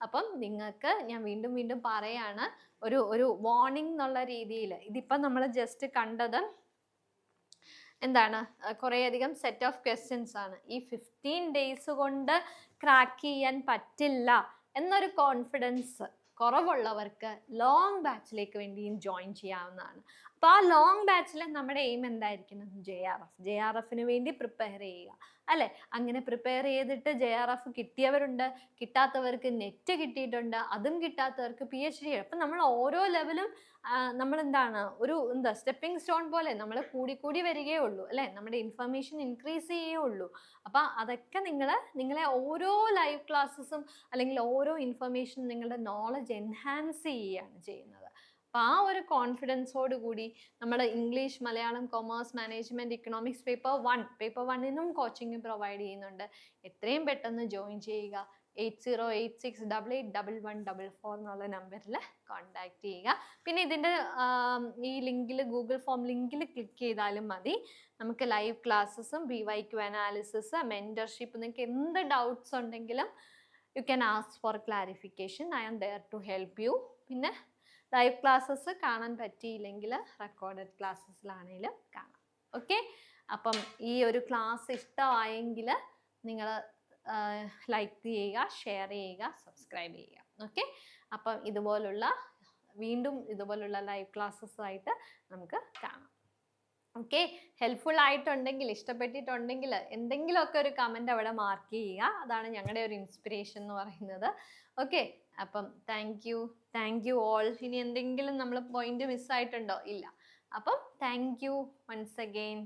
അപ്പം നിങ്ങൾക്ക് ഞാൻ വീണ്ടും വീണ്ടും പറയാണ്, ഒരു വാർണിംഗ് എന്നുള്ള രീതിയിൽ ഇതിപ്പം നമ്മൾ ജസ്റ്റ് കണ്ടത് എന്താണ്, കുറേയധികം സെറ്റ് ഓഫ് ക്വസ്റ്റ്യൻസ് ആണ്. ഈ 15 ഡേയ്സ് കൊണ്ട് ക്രാക്ക് ചെയ്യാൻ പറ്റില്ല എന്നൊരു കോൺഫിഡൻസ് കുറവുള്ളവർക്ക് ലോങ് ബാച്ചിലേക്ക് വേണ്ടിയും ജോയിൻ ചെയ്യാവുന്നതാണ്. അപ്പോൾ ആ ലോങ് ബാച്ചിൽ നമ്മുടെ എയിം എന്തായിരിക്കണം? JRFിന് വേണ്ടി പ്രിപ്പയർ ചെയ്യുക, അല്ലേ? അങ്ങനെ പ്രിപ്പയർ ചെയ്തിട്ട് JRF കിട്ടിയവരുണ്ട്, കിട്ടാത്തവർക്ക് നെറ്റ് കിട്ടിയിട്ടുണ്ട്, അതും കിട്ടാത്തവർക്ക് PhD. അപ്പം നമ്മൾ ഓരോ ലെവലും നമ്മളെന്താണ് സ്റ്റെപ്പിംഗ് സ്റ്റോൺ പോലെ നമ്മൾ കൂടി വരികയേ ഉള്ളൂ, അല്ലേ? നമ്മുടെ ഇൻഫർമേഷൻ ഇൻക്രീസ് ചെയ്യേ ഉള്ളൂ. അപ്പം അതൊക്കെ നിങ്ങളെ ഓരോ ലൈവ് ക്ലാസ്സസും അല്ലെങ്കിൽ ഓരോ ഇൻഫർമേഷനും നിങ്ങളുടെ നോളജ് എൻഹാൻസ് ചെയ്യുകയാണ് ചെയ്യുന്നത്. അപ്പോൾ ആ ഒരു കോൺഫിഡൻസോട് കൂടി നമ്മൾ English, Malayalam, commerce, management, economics paper 1നും കോച്ചിങ് പ്രൊവൈഡ് ചെയ്യുന്നുണ്ട്. എത്രയും പെട്ടെന്ന് ജോയിൻ ചെയ്യുക. 8086881144 എന്നുള്ള നമ്പറിൽ കോൺടാക്ട് ചെയ്യുക. പിന്നെ ഇതിൻ്റെ ഈ ലിങ്കിൽ, ഗൂഗിൾ ഫോം ലിങ്കിൽ ക്ലിക്ക് ചെയ്താലും മതി. നമുക്ക് ലൈവ് ക്ലാസ്സസും BYQ അനാലിസിസ്, മെൻറ്റർഷിപ്പ്, നിങ്ങൾക്ക് എന്ത് ഡൗട്ട്സ് ഉണ്ടെങ്കിലും you can ask for clarification. I am there to help you. പിന്നെ ലൈവ് ക്ലാസ്സസ് കാണാൻ പറ്റിയില്ലെങ്കിൽ റെക്കോർഡഡ് ക്ലാസ്സസിലാണെങ്കിലും കാണാം. ഓക്കെ, അപ്പം ഈ ഒരു ക്ലാസ് ഇഷ്ടമായെങ്കിൽ നിങ്ങൾ ലൈക്ക് ചെയ്യുക, ഷെയർ ചെയ്യുക, സബ്സ്ക്രൈബ് ചെയ്യുക. ഓക്കെ, അപ്പം വീണ്ടും ഇതുപോലുള്ള ലൈവ് ക്ലാസ്സസായിട്ട് നമുക്ക് കാണാം. ഓക്കെ, ഹെൽപ്ഫുൾ ആയിട്ടുണ്ടെങ്കിൽ, ഇഷ്ടപ്പെട്ടിട്ടുണ്ടെങ്കിൽ എന്തെങ്കിലുമൊക്കെ ഒരു കമൻറ്റ് അവിടെ മാർക്ക് ചെയ്യുക. അതാണ് ഞങ്ങളുടെ ഒരു ഇൻസ്പിറേഷൻ എന്ന് പറയുന്നത്. ഓക്കെ, അപ്പം താങ്ക് യു ഓൾ. ഇനി എന്തെങ്കിലും നമ്മൾ പോയിന്റ് മിസ്സായിട്ടുണ്ടോ? ഇല്ല. അപ്പം താങ്ക് യു വൺസ് അഗെയിൻ.